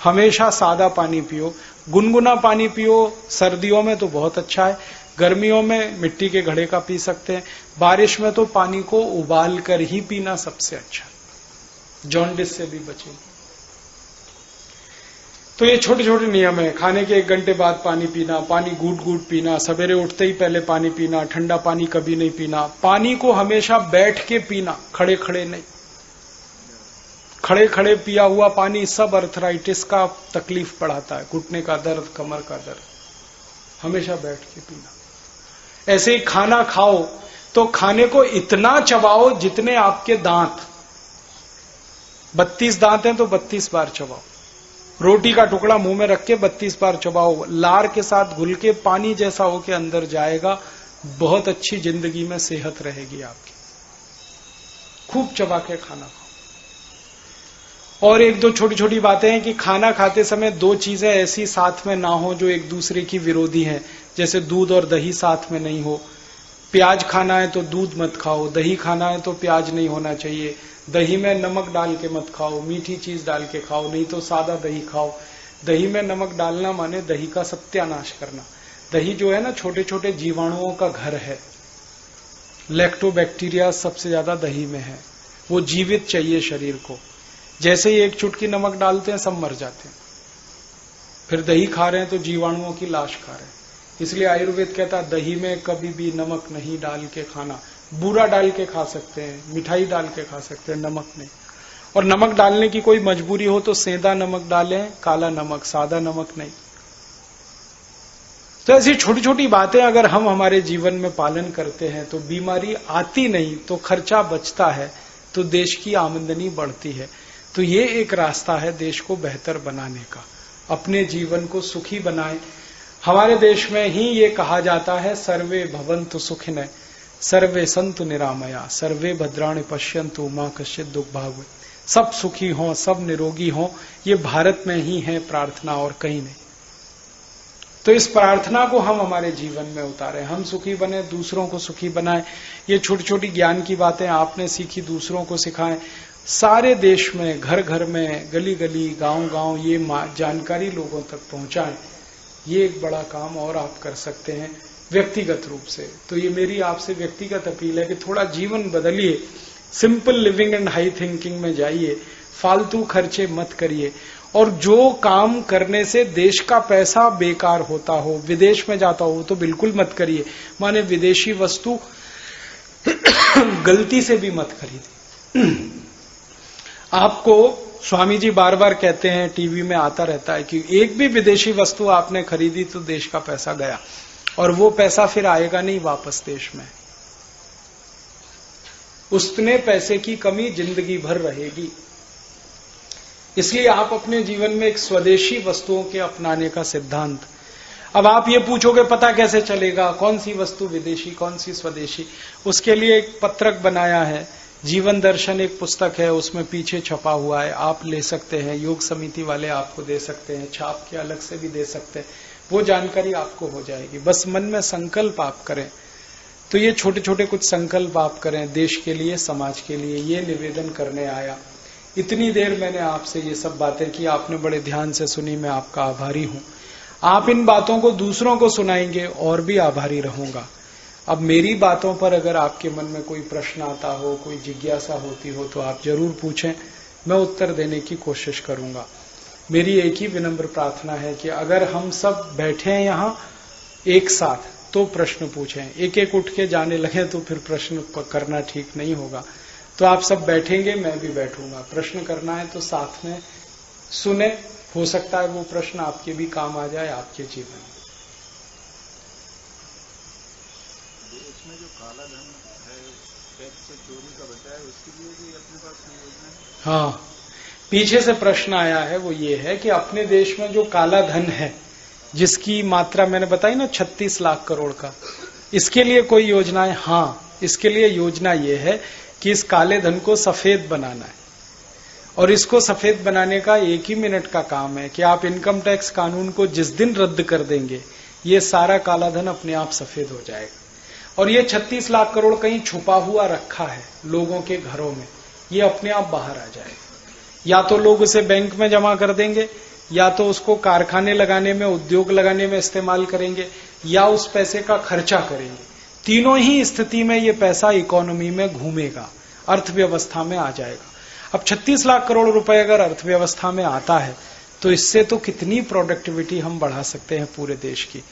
हमेशा सादा पानी पियो, गुनगुना पानी पियो। सर्दियों में तो बहुत अच्छा है, गर्मियों में मिट्टी के घड़े का पी सकते हैं। बारिश में तो पानी को उबाल कर ही पीना सबसे अच्छा, जॉन्डिस से भी बचेगी। तो ये छोटे छोटे नियम है। खाने के 1 घंटे बाद पानी पीना, पानी घूट घूट पीना, सवेरे उठते ही पहले पानी पीना, ठंडा पानी कभी नहीं पीना। पानी को हमेशा बैठ के पीना, खड़े खड़े नहीं। खड़े खड़े पिया हुआ पानी सब अर्थराइटिस का तकलीफ बढ़ाता है, घुटने का दर्द, कमर का दर्द। हमेशा बैठ के पीना। ऐसे ही खाना खाओ तो खाने को इतना चबाओ जितने आपके दांत। 32 दांत हैं तो 32 बार चबाओ। रोटी का टुकड़ा मुंह में रख के 32 बार चबाओ। लार के साथ घुल के पानी जैसा होके अंदर जाएगा। बहुत अच्छी जिंदगी में सेहत रहेगी आपकी। खूब चबा के खाना खाओ। और 1-2 छोटी छोटी बातें हैं कि खाना खाते समय 2 चीजें ऐसी साथ में ना हो जो एक दूसरे की विरोधी हैं। जैसे दूध और दही साथ में नहीं हो। प्याज खाना है तो दूध मत खाओ, दही खाना है तो प्याज नहीं होना चाहिए। दही में नमक डाल के मत खाओ, मीठी चीज डाल के खाओ, नहीं तो सादा दही खाओ। दही में नमक डालना माने दही का सत्यानाश करना। दही जो है ना, छोटे छोटे जीवाणुओं का घर है। लैक्टोबैक्टीरिया सबसे ज्यादा दही में है। वो जीवित चाहिए शरीर को। जैसे ही 1 चुटकी नमक डालते हैं सब मर जाते हैं। फिर दही खा रहे हैं तो जीवाणुओं की लाश खा रहे हैं। इसलिए आयुर्वेद कहता है दही में कभी भी नमक नहीं डाल के खाना। बूरा डाल के खा सकते हैं, मिठाई डाल के खा सकते हैं, नमक नहीं। और नमक डालने की कोई मजबूरी हो तो सेंधा नमक डालें, काला नमक, सादा नमक नहीं। तो ऐसी छोटी छोटी बातें अगर हम हमारे जीवन में पालन करते हैं तो बीमारी आती नहीं, तो खर्चा बचता है, तो देश की आमदनी बढ़ती है। तो ये एक रास्ता है देश को बेहतर बनाने का। अपने जीवन को सुखी बनाएं। हमारे देश में ही ये कहा जाता है, सर्वे भवन्तु सुखिनः, सर्वे सन्तु निरामया, सर्वे भद्राणि पश्यन्तु मा कश्चित् दुःखभाग्। सब सुखी हों, सब निरोगी हों, ये भारत में ही है प्रार्थना और कहीं नहीं। तो इस प्रार्थना को हम हमारे जीवन में उतारें। हम सुखी बने, दूसरों को सुखी बनाएं। ये छोटी छोटी ज्ञान की बातें आपने सीखी, दूसरों को सिखाएं। सारे देश में, घर घर में, गली गली, गांव गांव ये जानकारी लोगों तक पहुंचाएं। ये एक बड़ा काम और आप कर सकते हैं व्यक्तिगत रूप से। तो ये मेरी आपसे व्यक्तिगत अपील है कि थोड़ा जीवन बदलिए, simple living and high thinking में जाइए, फालतू खर्चे मत करिए। और जो काम करने से देश का पैसा बेकार होता हो, विदेश में जाता हो, तो बिल्कुल मत करिए। माने विदेशी वस्तु गलती से भी मत खरीदिए। आपको स्वामी जी बार बार कहते हैं, टीवी में आता रहता है कि एक भी विदेशी वस्तु आपने खरीदी तो देश का पैसा गया, और वो पैसा फिर आएगा नहीं वापस देश में। उतने पैसे की कमी जिंदगी भर रहेगी। इसलिए आप अपने जीवन में एक स्वदेशी वस्तुओं के अपनाने का सिद्धांत। अब आप ये पूछोगे पता कैसे चलेगा कौन सी वस्तु विदेशी कौन सी स्वदेशी? उसके लिए एक पत्रक बनाया है, जीवन दर्शन एक पुस्तक है, उसमें पीछे छपा हुआ है, आप ले सकते हैं। योग समिति वाले आपको दे सकते हैं, छाप के अलग से भी दे सकते हैं। वो जानकारी आपको हो जाएगी। बस मन में संकल्प आप करें। तो ये छोटे छोटे कुछ संकल्प आप करें देश के लिए, समाज के लिए। ये निवेदन करने आया। इतनी देर मैंने आपसे ये सब बातें की, आपने बड़े ध्यान से सुनी, मैं आपका आभारी हूं। आप इन बातों को दूसरों को सुनाएंगे और भी आभारी रहूंगा। अब मेरी बातों पर अगर आपके मन में कोई प्रश्न आता हो, कोई जिज्ञासा होती हो, तो आप जरूर पूछें, मैं उत्तर देने की कोशिश करूंगा। मेरी एक ही विनम्र प्रार्थना है कि अगर हम सब बैठे हैं यहां एक साथ, तो प्रश्न पूछें। एक एक उठ के जाने लगे तो फिर प्रश्न करना ठीक नहीं होगा। तो आप सब बैठेंगे, मैं भी बैठूंगा। प्रश्न करना है तो साथ में सुने, हो सकता है वो प्रश्न आपके भी काम आ जाए आपके जीवन में। इसमें जो काला धन है, टैक्स से चोरी का बचा है, उसके लिए भी अपने पास कोई योजना है? हाँ, पीछे से प्रश्न आया है, वो ये है कि अपने देश में जो काला धन है, जिसकी मात्रा मैंने बताई ना 36 लाख करोड़ का, इसके लिए कोई योजना है? हाँ, इसके लिए योजना ये है कि इस काले धन को सफेद बनाना है। और इसको सफेद बनाने का एक ही मिनट का काम है कि आप इनकम टैक्स कानून को जिस दिन रद्द कर देंगे, ये सारा काला धन अपने आप सफेद हो जाएगा। और ये 36 लाख करोड़ कहीं छुपा हुआ रखा है लोगों के घरों में, ये अपने आप बाहर आ जाएगा। या तो लोग उसे बैंक में जमा कर देंगे, या तो उसको कारखाने लगाने में, उद्योग लगाने में इस्तेमाल करेंगे, या उस पैसे का खर्चा करेंगे। तीनों ही स्थिति में ये पैसा इकोनॉमी में घूमेगा, अर्थव्यवस्था में आ जाएगा। अब 36 लाख करोड़ रुपए अगर अर्थव्यवस्था में आता है तो इससे तो कितनी प्रोडक्टिविटी हम बढ़ा सकते हैं पूरे देश की।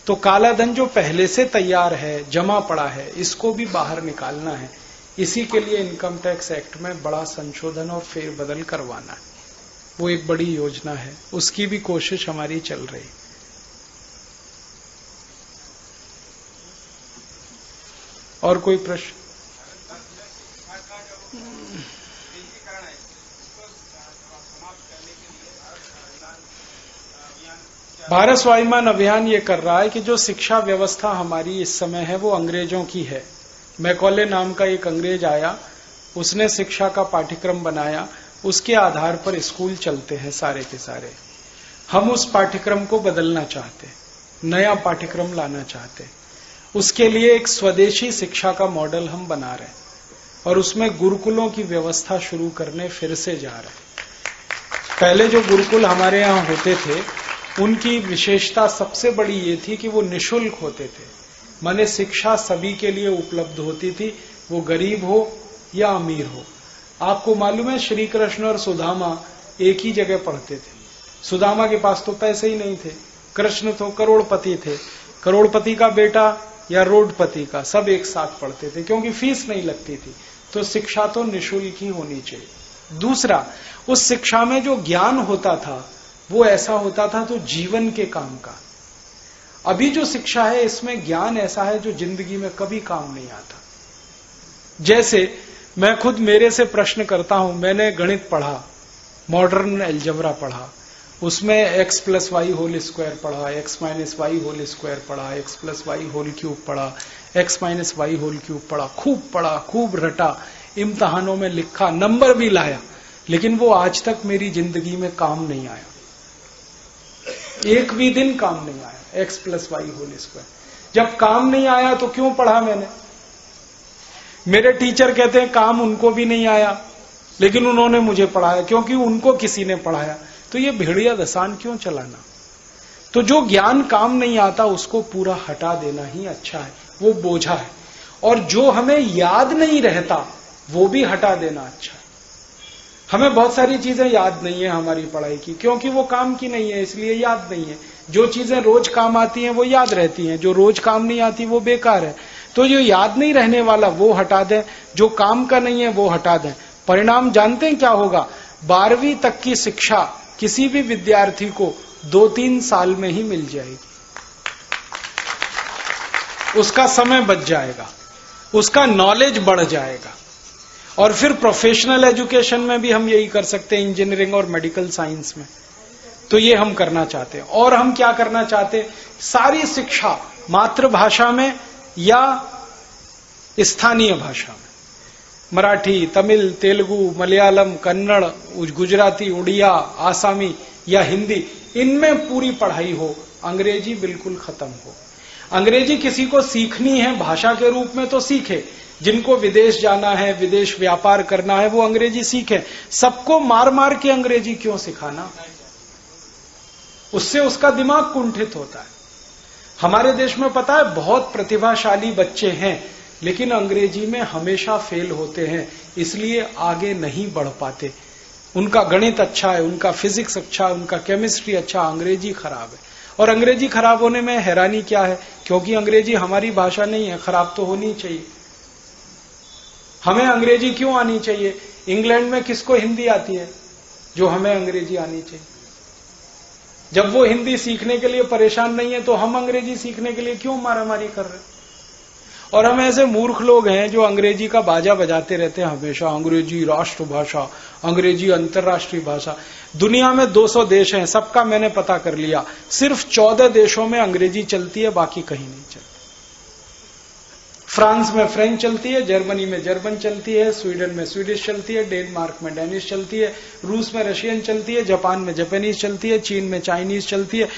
तो काला धन जो पहले से तैयार है, जमा पड़ा है, इसको भी बाहर निकालना है। इसी के लिए इनकम टैक्स एक्ट में बड़ा संशोधन और फेरबदल करवाना है। वो एक बड़ी योजना है, उसकी भी कोशिश हमारी चल रही। और कोई प्रश्न? भारत स्वाभिमान अभियान ये कर रहा है कि जो शिक्षा व्यवस्था हमारी इस समय है वो अंग्रेजों की है। मैकॉले नाम का एक अंग्रेज आया, उसने शिक्षा का पाठ्यक्रम बनाया, उसके आधार पर स्कूल चलते हैं सारे के सारे। हम उस पाठ्यक्रम को बदलना चाहते, नया पाठ्यक्रम लाना चाहते। उसके लिए एक स्वदेशी शिक्षा का मॉडल हम बना रहे हैं और उसमें गुरुकुलों की व्यवस्था शुरू करने फिर से जा रहे हैं। पहले जो गुरुकुल हमारे यहाँ होते थे उनकी विशेषता सबसे बड़ी ये थी कि वो निशुल्क होते थे, माने शिक्षा सभी के लिए उपलब्ध होती थी, वो गरीब हो या अमीर हो। आपको मालूम है श्री कृष्ण और सुदामा एक ही जगह पढ़ते थे। सुदामा के पास तो पैसे ही नहीं थे, कृष्ण तो करोड़पति थे, करोड़पति का बेटा या रोडपति का, सब एक साथ पढ़ते थे क्योंकि फीस नहीं लगती थी। तो शिक्षा तो निशुल्क ही होनी चाहिए। दूसरा, उस शिक्षा में जो ज्ञान होता था वो ऐसा होता था तो जीवन के काम का। अभी जो शिक्षा है इसमें ज्ञान ऐसा है जो जिंदगी में कभी काम नहीं आता। जैसे मैं खुद मेरे से प्रश्न करता हूं, मैंने गणित पढ़ा, मॉडर्न एल्जेब्रा पढ़ा, उसमें x plus Y whole square पढ़ा, x minus Y whole square पढ़ा, x plus Y whole cube पढ़ा, x minus Y whole cube पढ़ा, खूब रटा, इम्तहानों में लिखा, नंबर भी लाया, लेकिन वो आज तक मेरी जिंदगी में काम नहीं आया। एक भी दिन काम नहीं आया x plus Y whole square. जब काम नहीं आया तो क्यों पढ़ा मैंने? मेरे टीचर कहते हैं काम उनको भी नहीं आया लेकिन उन्होंने मुझे पढ़ाया, क्योंकि उनको किसी ने पढ़ाया। तो ये भेड़िया दसान क्यों चलाना? तो जो ज्ञान काम नहीं आता उसको पूरा हटा देना ही अच्छा है, वो बोझा है। और जो हमें याद नहीं रहता वो भी हटा देना अच्छा है। हमें बहुत सारी चीजें याद नहीं है हमारी पढ़ाई की, क्योंकि वो काम की नहीं है इसलिए याद नहीं है। जो चीजें रोज काम आती हैं वो याद रहती हैं, जो रोज काम नहीं आती वो बेकार है। तो जो याद नहीं रहने वाला वो हटा दें, जो काम का नहीं है वो हटा दें। परिणाम जानते हैं क्या होगा? 12वीं तक की शिक्षा किसी भी विद्यार्थी को 2-3 साल में ही मिल जाएगी। उसका समय बच जाएगा, उसका नॉलेज बढ़ जाएगा। और फिर प्रोफेशनल एजुकेशन में भी हम यही कर सकते हैं, इंजीनियरिंग और मेडिकल साइंस में। तो ये हम करना चाहते हैं। और हम क्या करना चाहते हैं? सारी शिक्षा मातृभाषा में या स्थानीय भाषा में, मराठी, तमिल, तेलुगु, मलयालम, कन्नड़, गुजराती, उड़िया, आसामी या हिंदी, इनमें पूरी पढ़ाई हो। अंग्रेजी बिल्कुल खत्म हो। अंग्रेजी किसी को सीखनी है भाषा के रूप में तो सीखे, जिनको विदेश जाना है, विदेश व्यापार करना है, वो अंग्रेजी सीखे। सबको मार मार के अंग्रेजी क्यों सिखाना? उससे उसका दिमाग कुंठित होता है। हमारे देश में पता है बहुत प्रतिभाशाली बच्चे हैं लेकिन अंग्रेजी में हमेशा फेल होते हैं, इसलिए आगे नहीं बढ़ पाते। उनका गणित अच्छा है, उनका फिजिक्स अच्छा है, उनका केमिस्ट्री अच्छा, अंग्रेजी खराब है। और अंग्रेजी खराब होने में हैरानी क्या है, क्योंकि अंग्रेजी हमारी भाषा नहीं है, खराब तो होनी चाहिए। हमें अंग्रेजी क्यों आनी चाहिए? इंग्लैंड में किसको हिंदी आती है? जो हमें अंग्रेजी आनी चाहिए। जब वो हिंदी सीखने के लिए परेशान नहीं है तो हम अंग्रेजी सीखने के लिए क्यों मारामारी कर रहे हैं? और हम ऐसे मूर्ख लोग हैं जो अंग्रेजी का बाजा बजाते रहते हैं हमेशा, अंग्रेजी राष्ट्रभाषा, अंग्रेजी अंतर्राष्ट्रीय भाषा। दुनिया में 200 देश हैं, सबका मैंने पता कर लिया, सिर्फ 14 देशों में अंग्रेजी चलती है, बाकी कहीं नहीं चलती। फ्रांस में फ्रेंच चलती है, जर्मनी में जर्मन चलती है, स्वीडन में स्वीडिश चलती है, डेनमार्क में डेनिश चलती है, रूस में रशियन चलती है, जापान में जापानीज चलती है, चीन में चाइनीज चलती है।